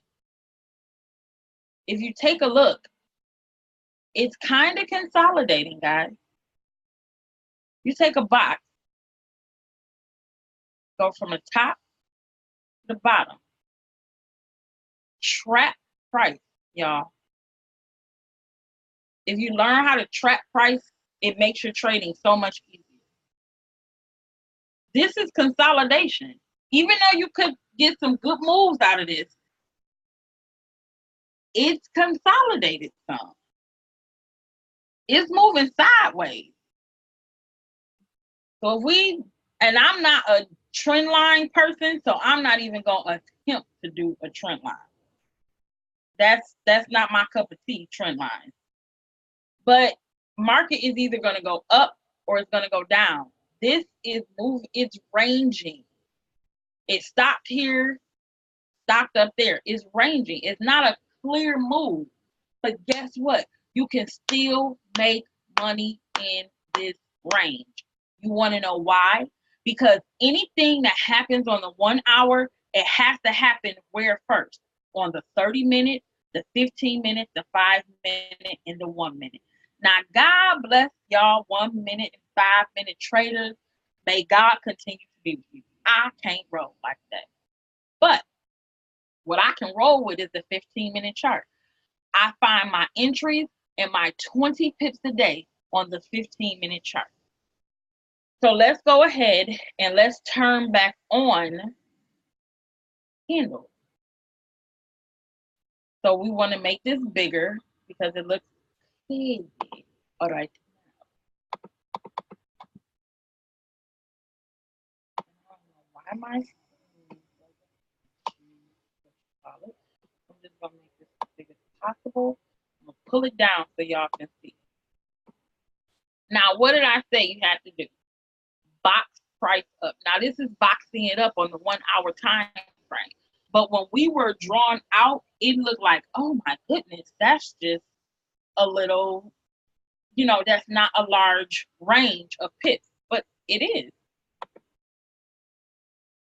if you take a look, it's kind of consolidating, guys. You take a box, go from the top to the bottom. Trap price, y'all. If you learn how to trap price, it makes your trading so much easier. This is consolidation. Even though you could get some good moves out of this, it's consolidated some. It's moving sideways. So if we, and I'm not a trend line person, so I'm not even going to attempt to do a trend line. That's not my cup of tea, trend lines. But market is either going to go up or it's going to go down. This is moving, it's ranging. It stopped here, stopped up there. It's ranging. It's not a clear move. But guess what? You can still make money in this range. You want to know why? Because anything that happens on the 1 hour, it has to happen where first? On the 30 minute, the 15 minute, the 5 minute, and the 1 minute. Now, God bless y'all 1 minute and 5 minute traders. May God continue to be with you. I can't roll like that. But what I can roll with is the 15-minute chart. I find my entries and my 20 pips a day on the 15-minute chart. So let's go ahead and let's turn back on candle. So we want to make this bigger because it looks big. All right. Why am I? I'm just gonna make this as big as possible. I'm gonna pull it down so y'all can see. Now, what did I say you had to do? Box price up. Now, this is boxing it up on the 1 hour time frame. But when we were drawn out, it looked like, oh my goodness, that's just a little, that's not a large range of pips, but it is.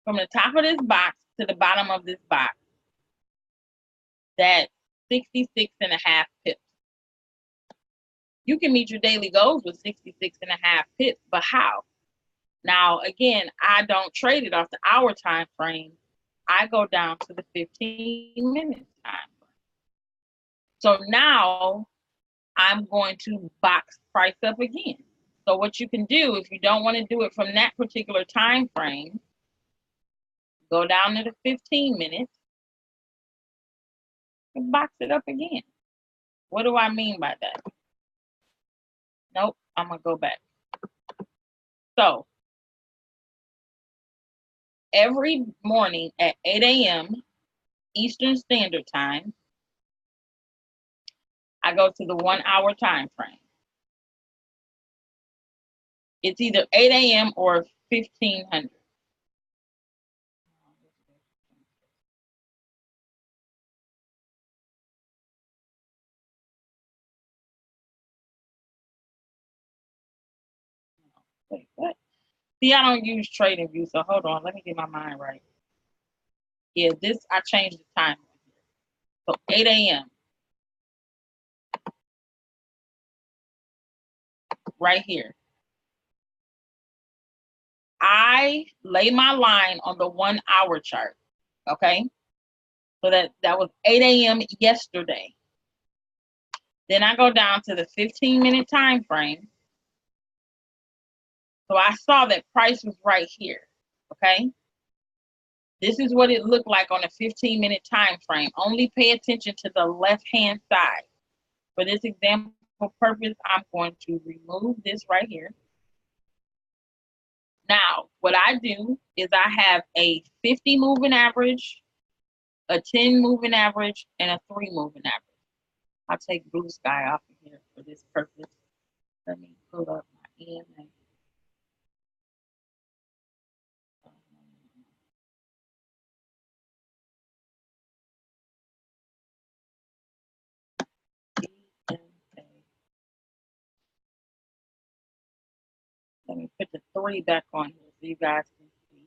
From the top of this box to the bottom of this box, that's 66.5 pips. You can meet your daily goals with 66.5 pips, but how? Now, again, I don't trade it off the hour time frame. I go down to the 15-minute time frame. So now I'm going to box price up again. So what you can do, if you don't want to do it from that particular time frame, go down to the 15 minutes and box it up again. What do I mean by that? Nope, I'm going to go back. So every morning at 8 a.m. Eastern Standard Time, I go to the 1 hour time frame. It's either 8 a.m. or 1500. Wait, what? See, I don't use trading view, so hold on. Let me get my mind right. Yeah, I changed the time. So 8 a.m. right here. I lay my line on the 1 hour chart. Okay. So that was 8 a.m. yesterday. Then I go down to the 15-minute time frame. So I saw that price was right here. Okay. This is what it looked like on a 15-minute time frame. Only pay attention to the left-hand side. For this example purpose, I'm going to remove this right here. Now, what I do is I have a 50 moving average, a 10 moving average, and a 3 moving average. I'll take blue sky off of here for this purpose. Let me pull up my EMA. Let me put the 3 back on here so you guys can see.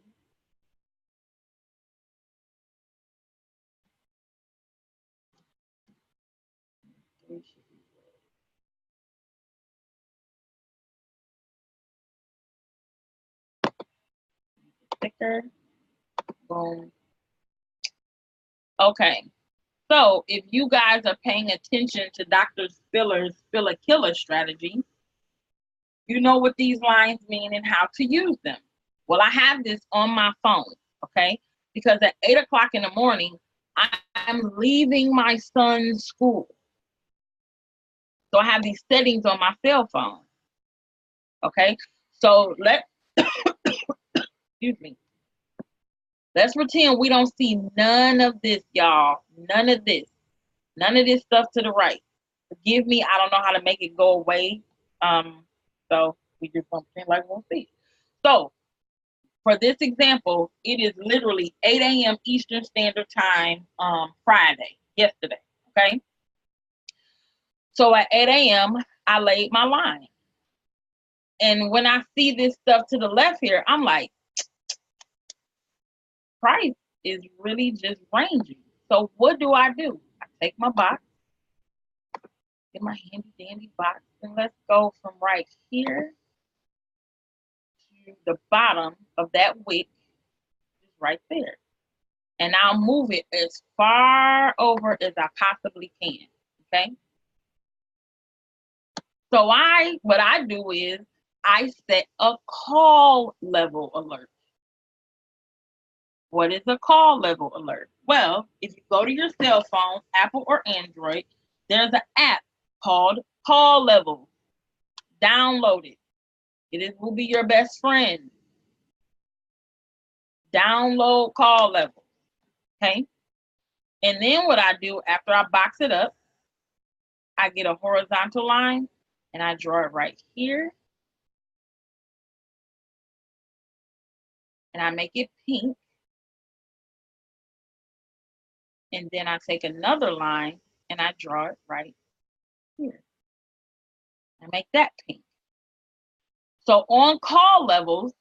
Thicker. Boom. Okay. So if you guys are paying attention to Dr. Spiller's Spiller Killer strategy, you know what these lines mean and how to use them. Well, I have this on my phone, okay? Because at 8 o'clock in the morning, I'm leaving my son's school. So I have these settings on my cell phone, okay? So excuse me. Let's pretend we don't see none of this, y'all. None of this. None of this stuff to the right. Forgive me, I don't know how to make it go away. So we just gonna pretend like we won't see it. So for this example, it is literally 8 a.m. Eastern Standard Time, Friday, yesterday. Okay. So at 8 a.m., I laid my line. And when I see this stuff to the left here, I'm like, price is really just ranging. So what do? I take my box, get my handy dandy box, and let's go from right here to the bottom of that wick, just right there. And I'll move it as far over as I possibly can, okay? So what I do is I set a call level alert. What is a call level alert? Well, if you go to your cell phone, Apple or Android, there's an app called Call Level. Download it. Will be your best friend. Download Call Level, okay? And then what I do after I box it up, I get a horizontal line and I draw it right here. And I make it pink. And then I take another line and I draw it right here. I make that pink. So on call levels,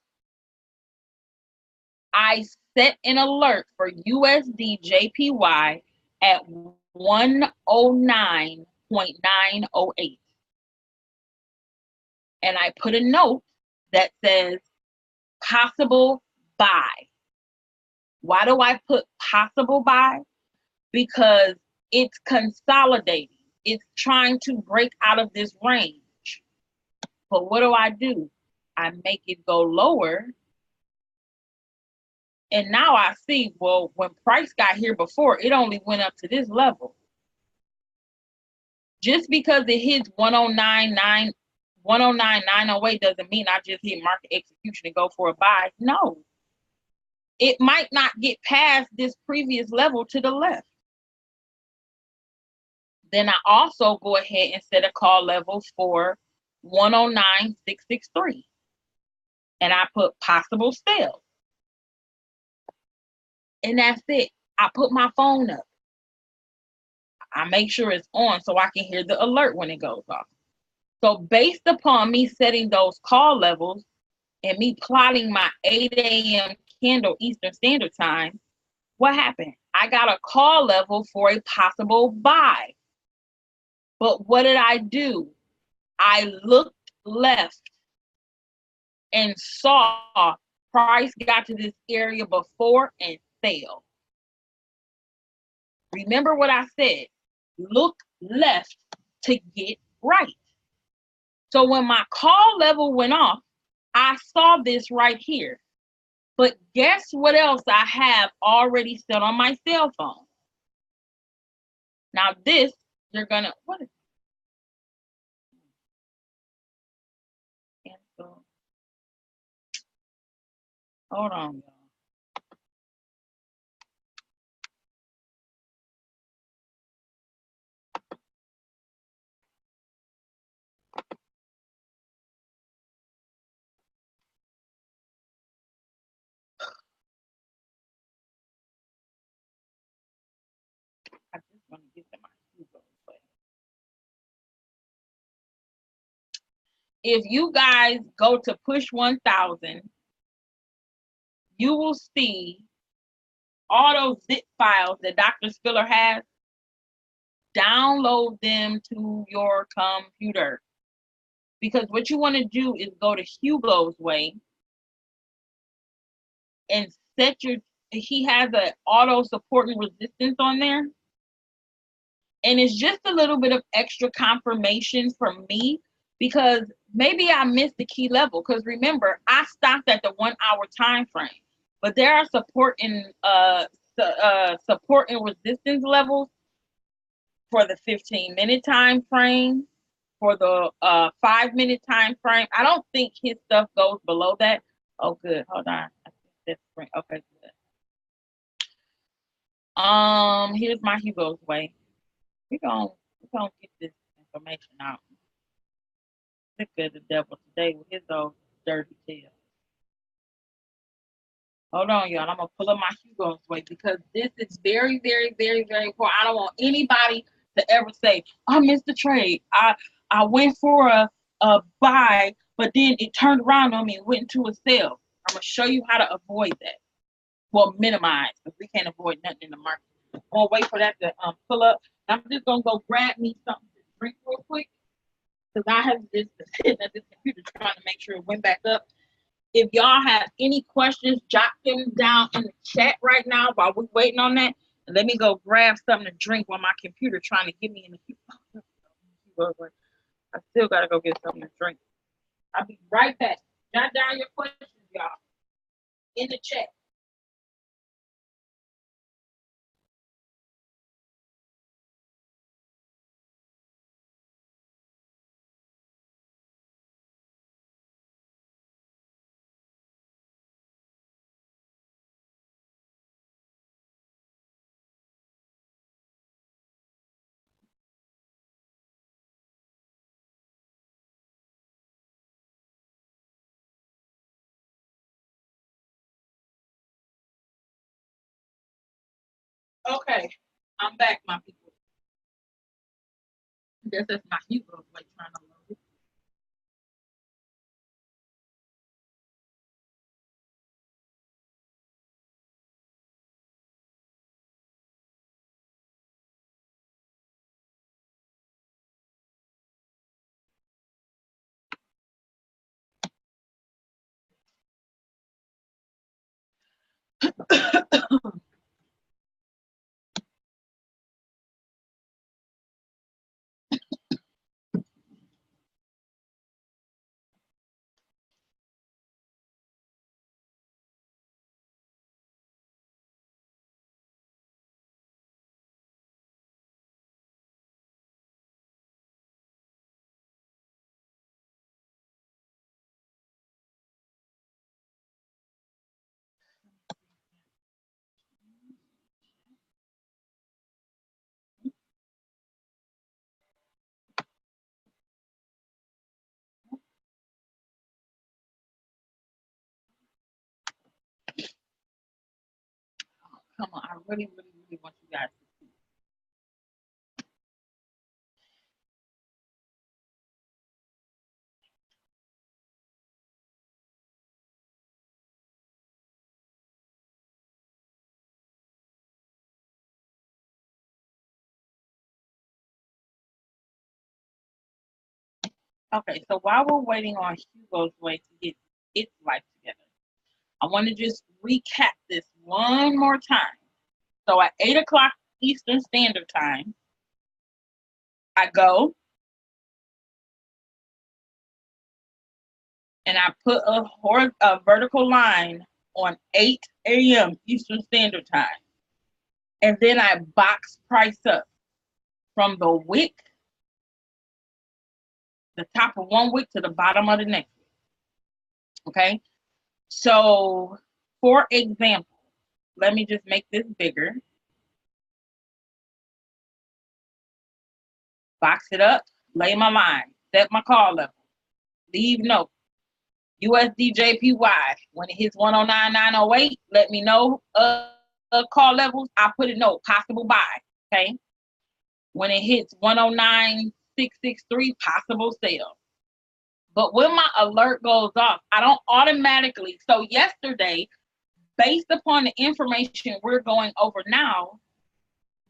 I set an alert for USD JPY at 109.908. And I put a note that says possible buy. Why do I put possible buy? Because it's consolidating. It's trying to break out of this range. But what do? I make it go lower. And now I see, well, when price got here before, it only went up to this level. Just because it hits 109.908 doesn't mean I just hit market execution and go for a buy. No. It might not get past this previous level to the left. Then I also go ahead and set a call level for 109.663. And I put possible sell. And that's it. I put my phone up. I make sure it's on so I can hear the alert when it goes off. So based upon me setting those call levels and me plotting my 8 a.m. candle Eastern Standard Time, what happened? I got a call level for a possible buy. But what did I do? I looked left and saw price got to this area before and fell. Remember what I said? Look left to get right. So when my call level went off, I saw this right here. But guess what else I have already set on my cell phone? Now this, you're gonna, what is it? Cancel. Hold on, y'all. I just want to get to my Hugo. If you guys go to push 1000, you will see all those zip files that Dr. Spiller has. Download them to your computer. Because what you want to do is go to Hugo's way and set he has an auto support and resistance on there. And it's just a little bit of extra confirmation for me because maybe I missed the key level, because remember, I stopped at the 1 hour time frame, but there are support and resistance levels for the 15-minute time frame, for the 5-minute time frame. I don't think his stuff goes below that. Oh, good. Hold on. I think that's right. Okay, good. Here's my Hugo's way. We're gonna get this information out. Sick of the devil today with his old dirty tail. Hold on, y'all. I'm gonna pull up my Hugo's way, because this is very, very, very, very important. I don't want anybody to ever say, "I missed the trade. I went for a buy, but then it turned around on me and went into a sell." I'm gonna show you how to avoid that. Well, minimize, because we can't avoid nothing in the market. I'm gonna wait for that to pull up. I'm just gonna go grab me something to drink real quick, because I have just sitting at this computer trying to make sure it went back up. If y'all have any questions, jot them down in the chat right now while we're waiting on that. And let me go grab something to drink while my computer trying to get me in the queue. I still gotta go get something to drink. I'll be right back. Jot down your questions, y'all, in the chat. Okay, I'm back, my people. This is my Hugo like trying to load it. Come on, I really, really, really want you guys to see. Okay, so while we're waiting on Hugo's way to get its life together, I want to just recap this one more time. So at 8 o'clock Eastern Standard Time, I go and I put a vertical line on 8 a.m. Eastern Standard Time. And then I box price up from the wick, the top of one wick to the bottom of the next wick. Okay? So, for example, let me just make this bigger. Box it up, lay my line, set my call level, leave note. USDJPY, when it hits 109.908, let me know call levels. I put a note, possible buy. Okay. When it hits 109.663, possible sale. But when my alert goes off, I don't automatically. So yesterday, based upon the information we're going over now,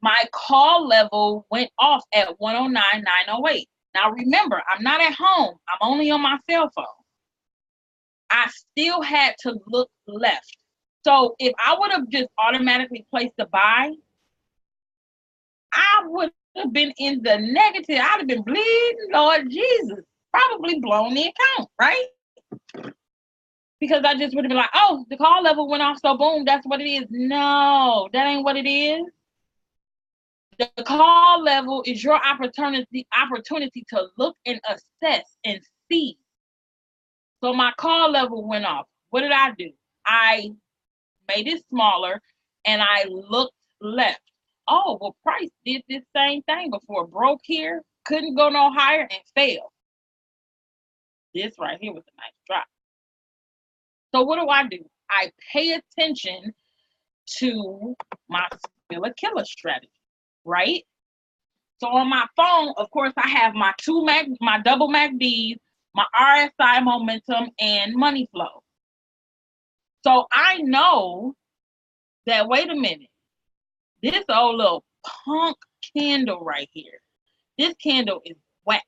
my call level went off at 109.908. Now remember, I'm not at home. I'm only on my cell phone. I still had to look left. So if I would have just automatically placed the buy, I would have been in the negative. I'd have been bleeding, Lord Jesus. probably blown the account, right? Because I just would have been like, oh, the call level went off, so boom, that's what it is. No, that ain't what it is. The call level is your opportunity to look and assess and see. So my call level went off. What did I do? I made it smaller and I looked left. Oh, well, Price did this same thing before. Broke here, couldn't go no higher, and failed. This right here was a nice drop. So what do? I pay attention to my Sprueil killer strategy, right? So on my phone, of course, I have my my double MACDs, my RSI momentum, and money flow. So I know that, wait a minute, this old little punk candle right here, this candle is whack.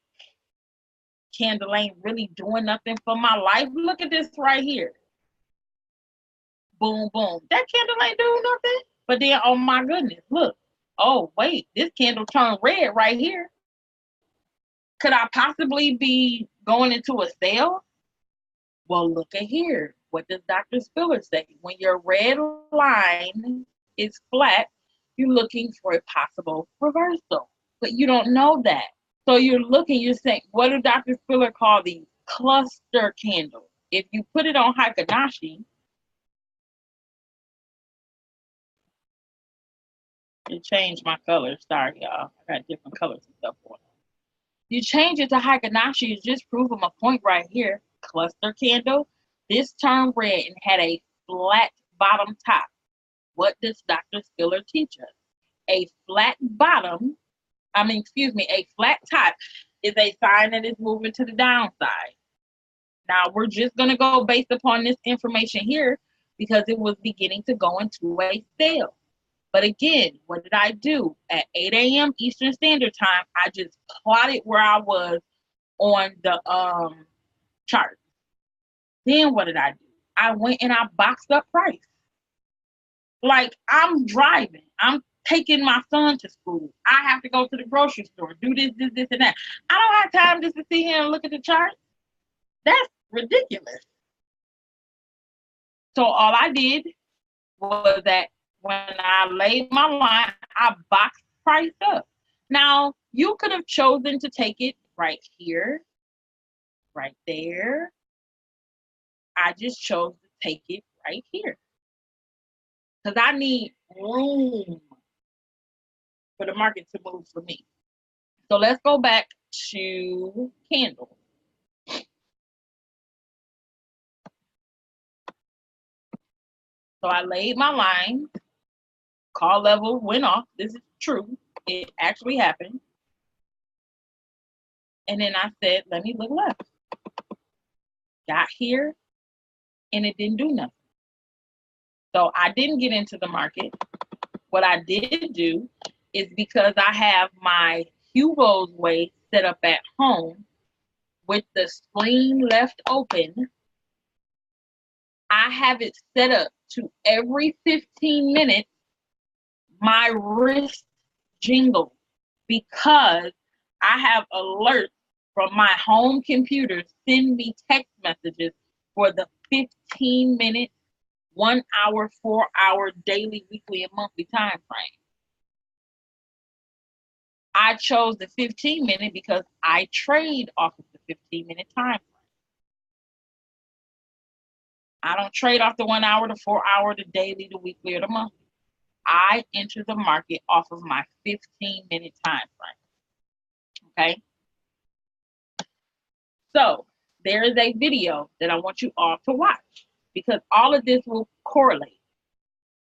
Candle ain't really doing nothing for my life. Look at this right here. Boom, boom. That candle ain't doing nothing. But then, oh my goodness, look. Oh, wait, this candle turned red right here. Could I possibly be going into a sale? Well, look at here. What does Dr. Sprueil say? When your red line is flat, you're looking for a possible reversal. But you don't know that. So you're saying, what do Dr. Sprueil call these? Cluster candles. If you put it on Hikanashi, it changed my colors. Sorry, y'all. I got different colors and stuff on. You change it to Hikanashi, you just prove them a point right here. Cluster candle. This turned red and had a flat bottom top. What does Dr. Sprueil teach us? A flat top is a sign that it's moving to the downside. Now, we're just going to go based upon this information here because it was beginning to go into a sale. But again, what did I do? At 8 a.m. Eastern Standard Time, I just plotted where I was on the chart. Then what did I do? I went and I boxed up Price. Like, I'm driving. I'm taking my son to school. I have to go to the grocery store, do this, and that. I don't have time just to sit here and look at the chart. That's ridiculous. So all I did was that when I laid my line, I boxed Price up. Now, you could have chosen to take it right here, right there. I just chose to take it right here. Because I need room for the market to move for me. So let's go back to candles. So I laid my line. Call level went off. This is true. It actually happened. And then I said, let me look left. Got here, and it didn't do nothing. So I didn't get into the market. What I did do is, because I have my Hugo's Way set up at home with the screen left open, I have it set up to every 15 minutes, my wrist jingle, because I have alerts from my home computer send me text messages for the 15-minute, 1 hour, 4 hour, daily, weekly, and monthly time frame. I chose the 15-minute because I trade off of the 15-minute time frame. I don't trade off the 1 hour, the 4 hour, the daily, the weekly, or the monthly. I enter the market off of my 15-minute time frame. Okay? So there is a video that I want you all to watch because all of this will correlate.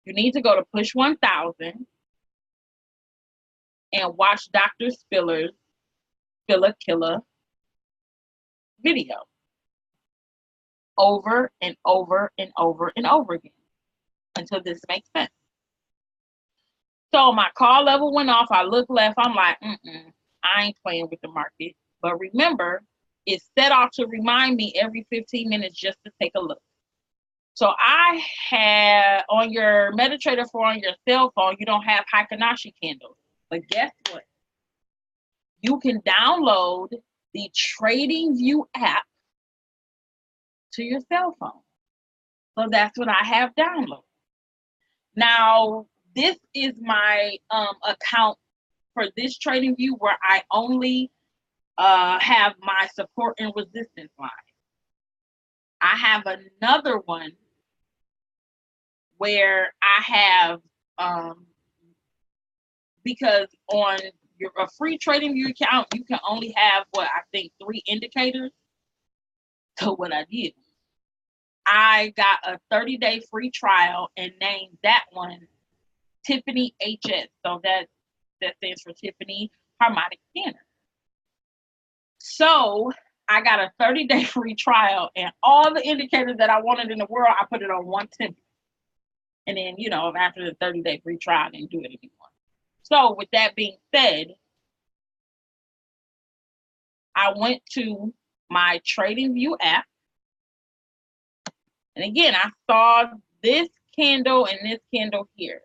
You need to go to Push 1000 and watch Dr. Sprueil's Killer video over and over and over and over again until this makes sense. So my call level went off. I looked left. I'm like, I ain't playing with the market. But remember, it's set off to remind me every 15 minutes just to take a look. So I had on your MetaTrader 4 on your cell phone, you don't have Hikanashi candles. But guess what? You can download the Trading View app to your cell phone. So that's what I have downloaded. Now, this is my account for this Trading View where I only have my support and resistance line. I have another one where I have, because on a free Trading View account, you can only have, what, I think 3 indicators. So what I did, I got a 30-day free trial and named that one Tiffanee HS. So that stands for Tiffanee Harmonic Scanner. So I got a 30-day free trial, and all the indicators that I wanted in the world, I put it on one template. And then, after the 30-day free trial, I didn't do it anymore. So with that being said, I went to my Trading View app. And again, I saw this candle and this candle here.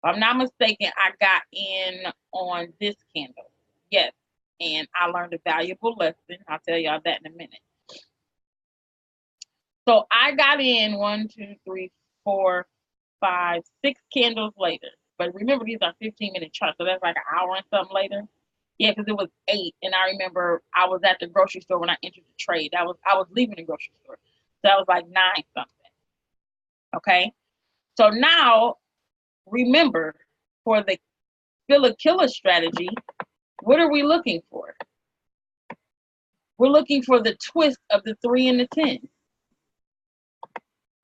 If I'm not mistaken, I got in on this candle. Yes. And I learned a valuable lesson. I'll tell y'all that in a minute. So I got in 1, 2, 3, 4, 5, 6 candles later. But remember, these are 15-minute charts, so that's like an hour and something later. Yeah, because it was 8, and I remember I was at the grocery store when I entered the trade. I was leaving the grocery store, so that was like 9 something. Okay, so now remember, for the filler killer strategy, what are we looking for? We're looking for the twist of the 3 and the 10.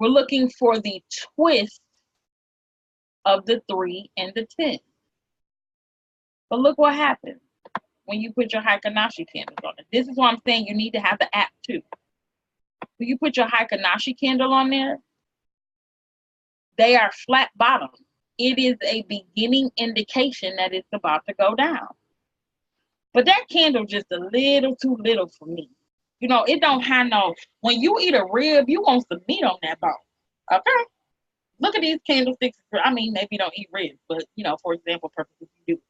We're looking for the twist of the 3 and the 10. But look what happens when you put your Heikin-Ashi candles on it. This is why I'm saying you need to have the app too. When you put your Heikin-Ashi candle on there, they are flat bottom. It is a beginning indication that it's about to go down. But that candle just a little too little for me. It don't have no, when you eat a rib, you want some meat on that bone. Okay? Look at these candlesticks. I mean, maybe you don't eat ribs, but, for example purposes, you do.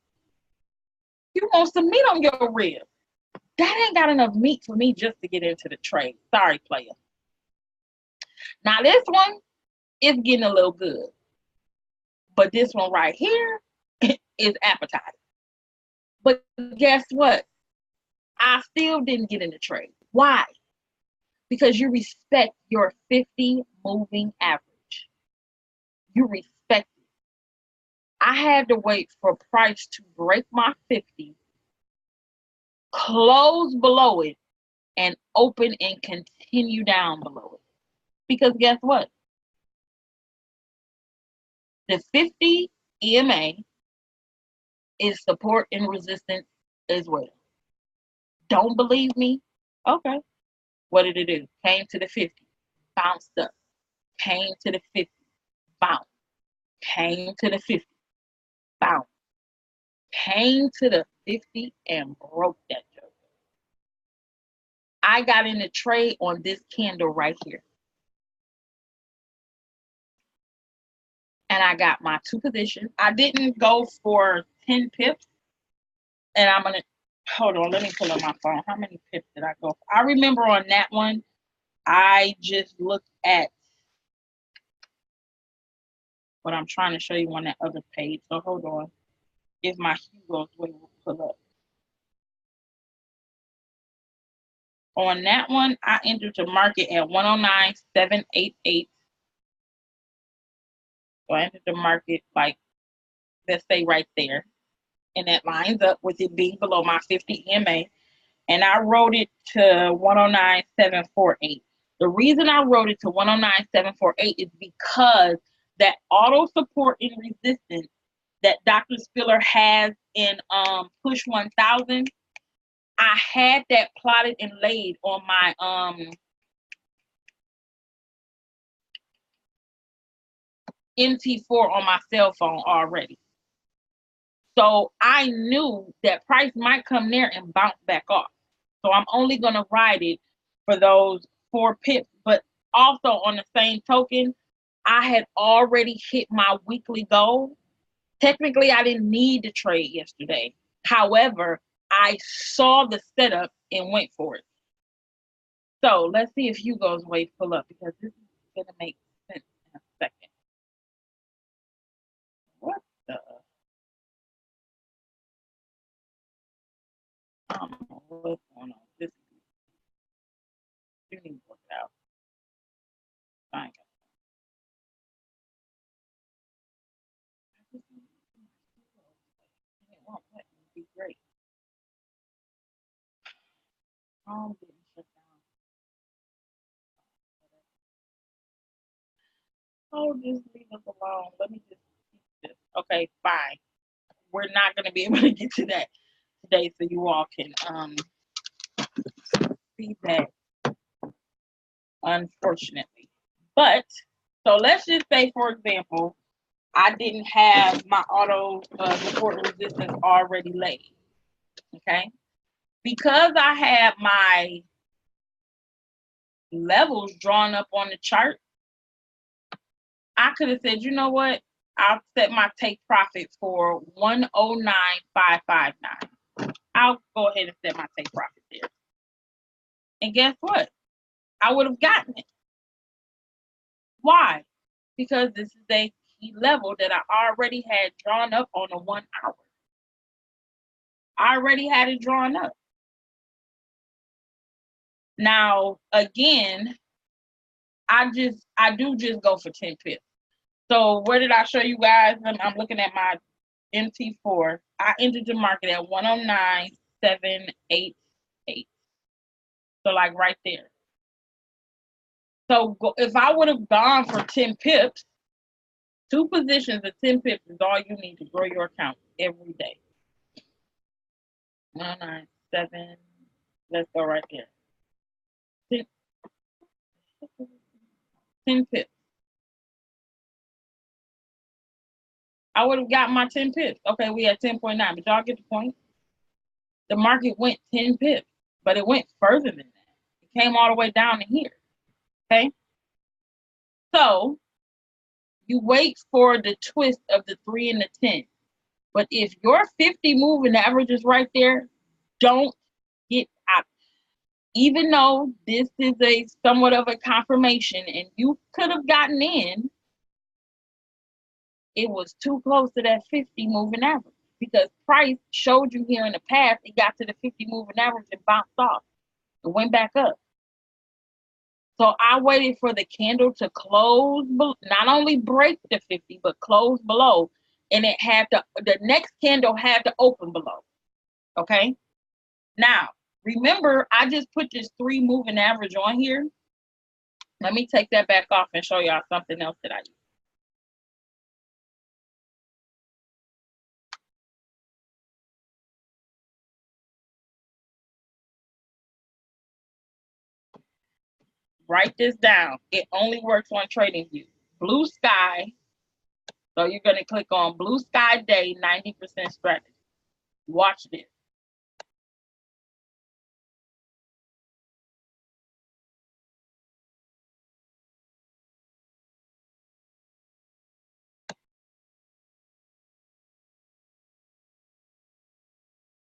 You want some meat on your rib. That ain't got enough meat for me just to get into the trade. Sorry, player. Now, this one is getting a little good. But this one right here is appetizing. But guess what? I still didn't get in the trade. Why? Because you respect your 50 moving average. You respect it. I had to wait for price to break my 50, close below it, and open and continue down below it. Because guess what? The 50 EMA is support and resistance as well. Don't believe me? Okay. What did it do? Came to the 50, bounced up. Came to the 50, bounced. Came to the 50, bounced. Came to the 50 and broke that joke. I got in the trade on this candle right here. And I got my 2 positions. I didn't go for 10 pips. And I'm going to, hold on, let me pull up my phone. How many pips did I go for? I remember on that one, I just looked at what I'm trying to show you on that other page. So hold on. If my Hugo's way will pull up. On that one, I entered the market at 109.788. So I entered the market like, let's say right there. And that lines up with it being below my 50 EMA. And I wrote it to 109.748. The reason I wrote it to 109.748 is because that auto support and resistance that Dr. Spiller has in push 1000, I had that plotted and laid on my NT4 on my cell phone already. So I knew that price might come there and bounce back off. So I'm only going to ride it for those 4 pips. But also on the same token, I had already hit my weekly goal. Technically, I didn't need to trade yesterday. However, I saw the setup and went for it. So let's see if Hugo's weight pull up, because this is gonna make sense in a second. What the? I don't know what's going on. This you need to work it out. Fine. It won't let me be great. Didn't shut down. Oh, just leave us alone. Let me just keep this. Okay, fine. We're not gonna be able to get to that today, so you all can see that, unfortunately. But so let's just say, for example, I didn't have my auto support resistance already laid. Okay, because I had my levels drawn up on the chart, I could have said, you know what? I'll set my take profit for 109,559. I'll go ahead and set my take profit there. And guess what? I would have gotten it. Why? Because this is a key level that I already had drawn up on a 1 hour. I already had it drawn up. Now, again, I do just go for 10 pips. So where did I show you guys? I'm looking at my MT4. I entered the market at 109,788. So like right there. So if I would have gone for 10 pips, 2 positions of 10 pips is all you need to grow your account every day. 197. Let's go right there. 10 pips. I would have got my 10 pips. Okay, we had 10.9, but y'all get the point. The market went 10 pips, but it went further than that. It came all the way down to here. Okay? So you wait for the twist of the 3 and the 10. But if your 50 moving average is right there, don't get out. Even though this is a somewhat of a confirmation and you could have gotten in, it was too close to that 50 moving average, because price showed you here in the past it got to the 50 moving average and bounced off. It went back up. So I waited for the candle to close, not only break the 50, but close below. And it had to, the next candle had to open below. Okay. Now, remember, I just put this 3 moving average on here. Let me take that back off and show y'all something else that I use. Write this down. It only works on TradingView. Blue sky. So you're going to click on blue sky day, 90% strategy. Watch this.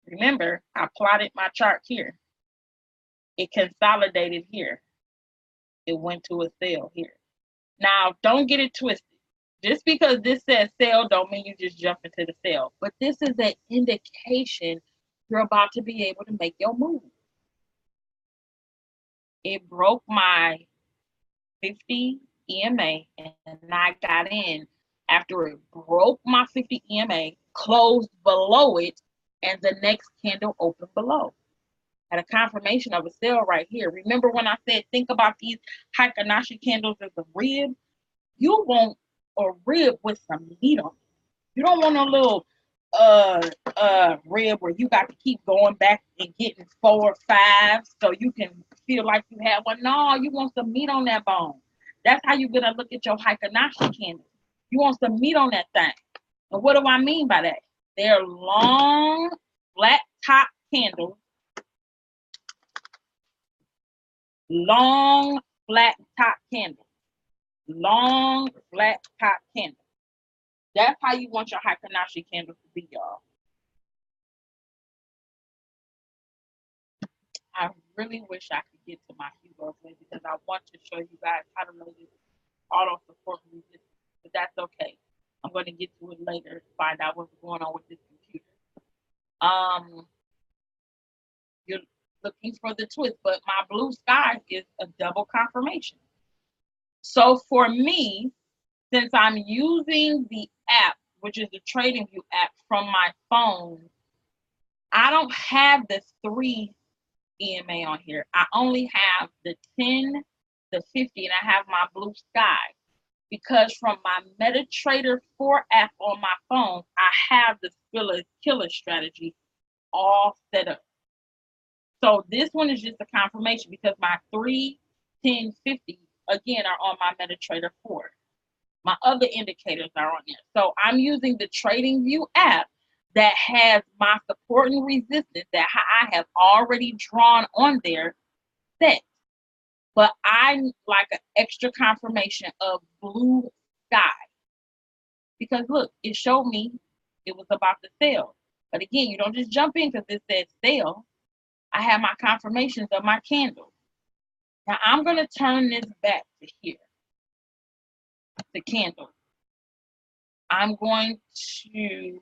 Remember, I plotted my chart here. It consolidated here. It went to a sell here. Now, don't get it twisted. Just because this says sell don't mean you just jump into the sell. But this is an indication you're about to be able to make your move. It broke my 50 EMA and I got in after it broke my 50 EMA, closed below it, and the next candle opened below. Had a confirmation of a sell right here. Remember when I said think about these Hikanashi candles as a rib? You want a rib with some meat on it. You don't want a little rib where you got to keep going back and getting 4 or 5 so you can feel like you have one. No, you want some meat on that bone. That's how you're gonna look at your Hikanashi candles. You want some meat on that thing. And what do I mean by that? They're long, flat top candles. Long, flat top candles. Long, flat top candles. That's how you want your Hikanashi candles to be, y'all. I really wish I could get to my Hugo today because I want to show you guys how to lay this auto support resistance, but that's okay. I'm going to get to it later, find out what's going on with this computer. You're looking for the twist, but my blue sky is a double confirmation. So for me, since I'm using the app, which is the TradingView app from my phone, I don't have the 3 EMA on here. I only have the 10, the 50, and I have my blue sky. Because from my MetaTrader 4 app on my phone, I have the Sprueil killer strategy all set up. So this one is just a confirmation because my 3, 10, 50, again, are on my MetaTrader 4. My other indicators are on there. So I'm using the TradingView app that has my support and resistance that I have already drawn on there set. But I like an extra confirmation of blue sky. Because look, it showed me it was about to sell. But again, you don't just jump in because it says sell. I have my confirmations of my candle. Now I'm going to turn this back to here, the candle. I'm going to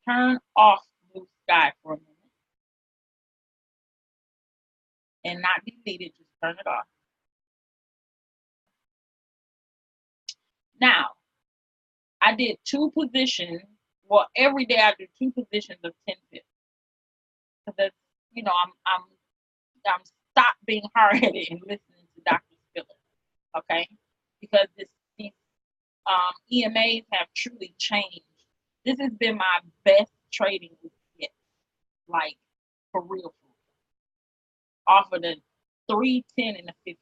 turn off blue sky for a minute and not delete it, just turn it off. Now, I did 2 positions. Well, every day I do 2 positions of 10 pips. Because you know, I'm stop being hard-headed and listening to Dr. Spiller, okay? Because these EMAs have truly changed. This has been my best trading week yet, like for real. Off of the 3, 10, and the 50.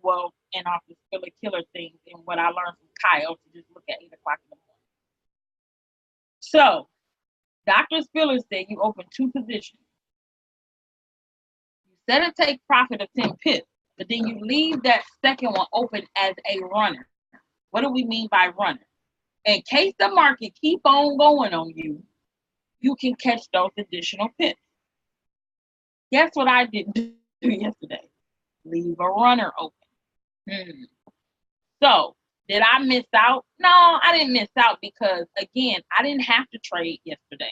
Well, and off the Spiller killer things and what I learned from Kyle to just look at 8 o'clock in the morning. So, Dr. Spiller said you open 2 positions. You set a take profit of 10 pips, but then you leave that second one open as a runner. What do we mean by runner? In case the market keep on going on you, you can catch those additional pips. Guess what I didn't do yesterday? Leave a runner open. So, did I miss out? No, I didn't miss out because, again, I didn't have to trade yesterday.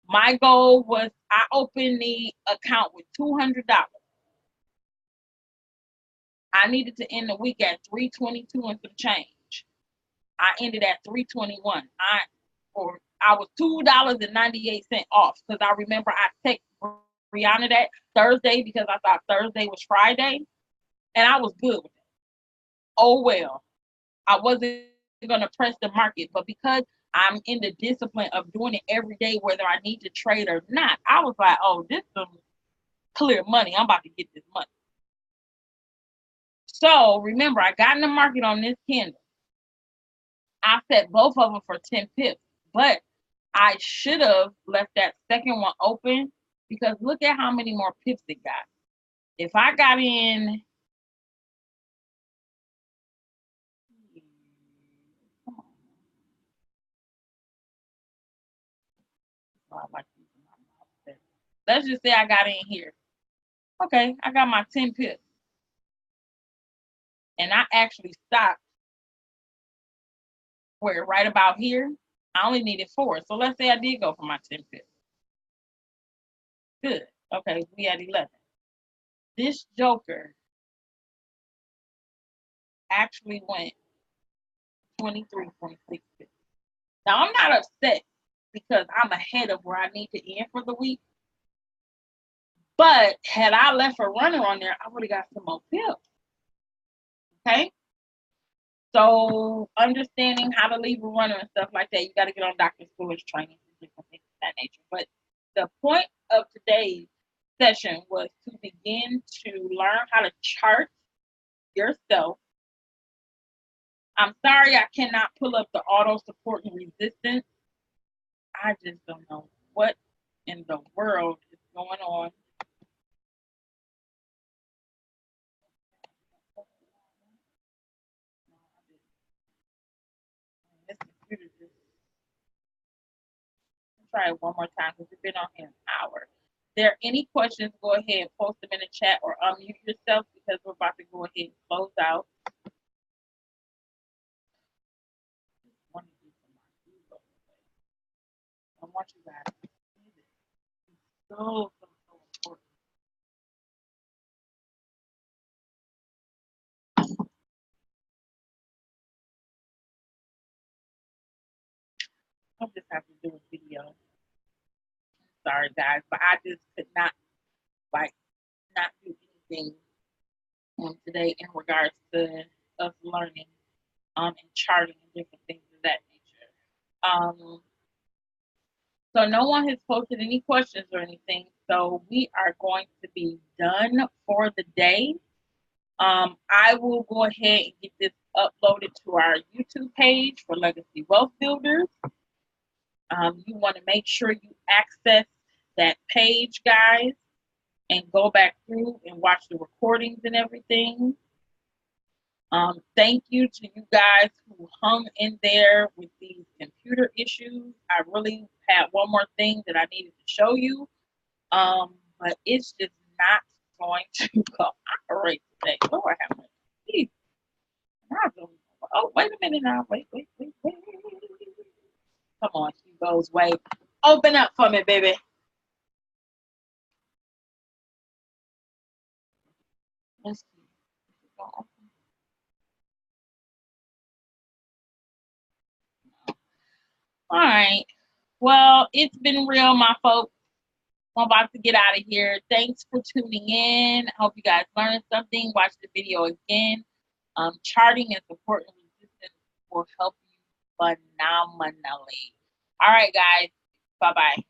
My goal was I opened the account with $200. I needed to end the week at 322 and some change. I ended at 321. I was $2.98 off because I remember I texted Brianna that Thursday because I thought Thursday was Friday, and I was good with it. Oh well, I wasn't going to press the market, but because I'm in the discipline of doing it every day, whether I need to trade or not, I was like, oh, this is clear money. I'm about to get this money. So remember, I got in the market on this candle. I set both of them for 10 pips, but I should have left that second one open because look at how many more pips it got. If I got in, let's just say I got in here. Okay, I got my 10 pips. And I actually stopped where right about here. I only needed 4. So let's say I did go for my 10 pips. Good. Okay, we at 11. This joker actually went 23, 26 pips. Now I'm not upset because I'm ahead of where I need to end for the week. But had I left a runner on there, I would have got some more pips. Okay? So understanding how to leave a runner and stuff like that, you got to get on Dr. Stewart's training and different things of that nature. But the point of today's session was to begin to learn how to chart yourself. I'm sorry I cannot pull up the auto support and resistance. I just don't know what in the world is going on. This try it one more time because we've been on here an hour. If there are any questions, go ahead and post them in the chat or unmute yourself because we're about to go ahead and close out. I want you guys to see this. It's so important. I'll just have to do a video. Sorry, guys, but I just could not not do anything today in regards to us learning and charting and different things of that nature. So no one has posted any questions or anything. So we are going to be done for the day. I will go ahead and get this uploaded to our YouTube page for Legacy Wealth Builders. You want to make sure you access that page, guys, and go back through and watch the recordings and everything. Thank you to you guys who hung in there with these computer issues. I really had one more thing that I needed to show you, but it's just not going to cooperate today. Lord have mercy. Oh, wait a minute now. Wait. Come on, she goes, wait. Open up for me, baby. Let's see. All right. Well, it's been real, my folks. I'm about to get out of here. Thanks for tuning in. I hope you guys learned something. Watch the video again. Charting and support and resistance will help you phenomenally. All right, guys. Bye-bye.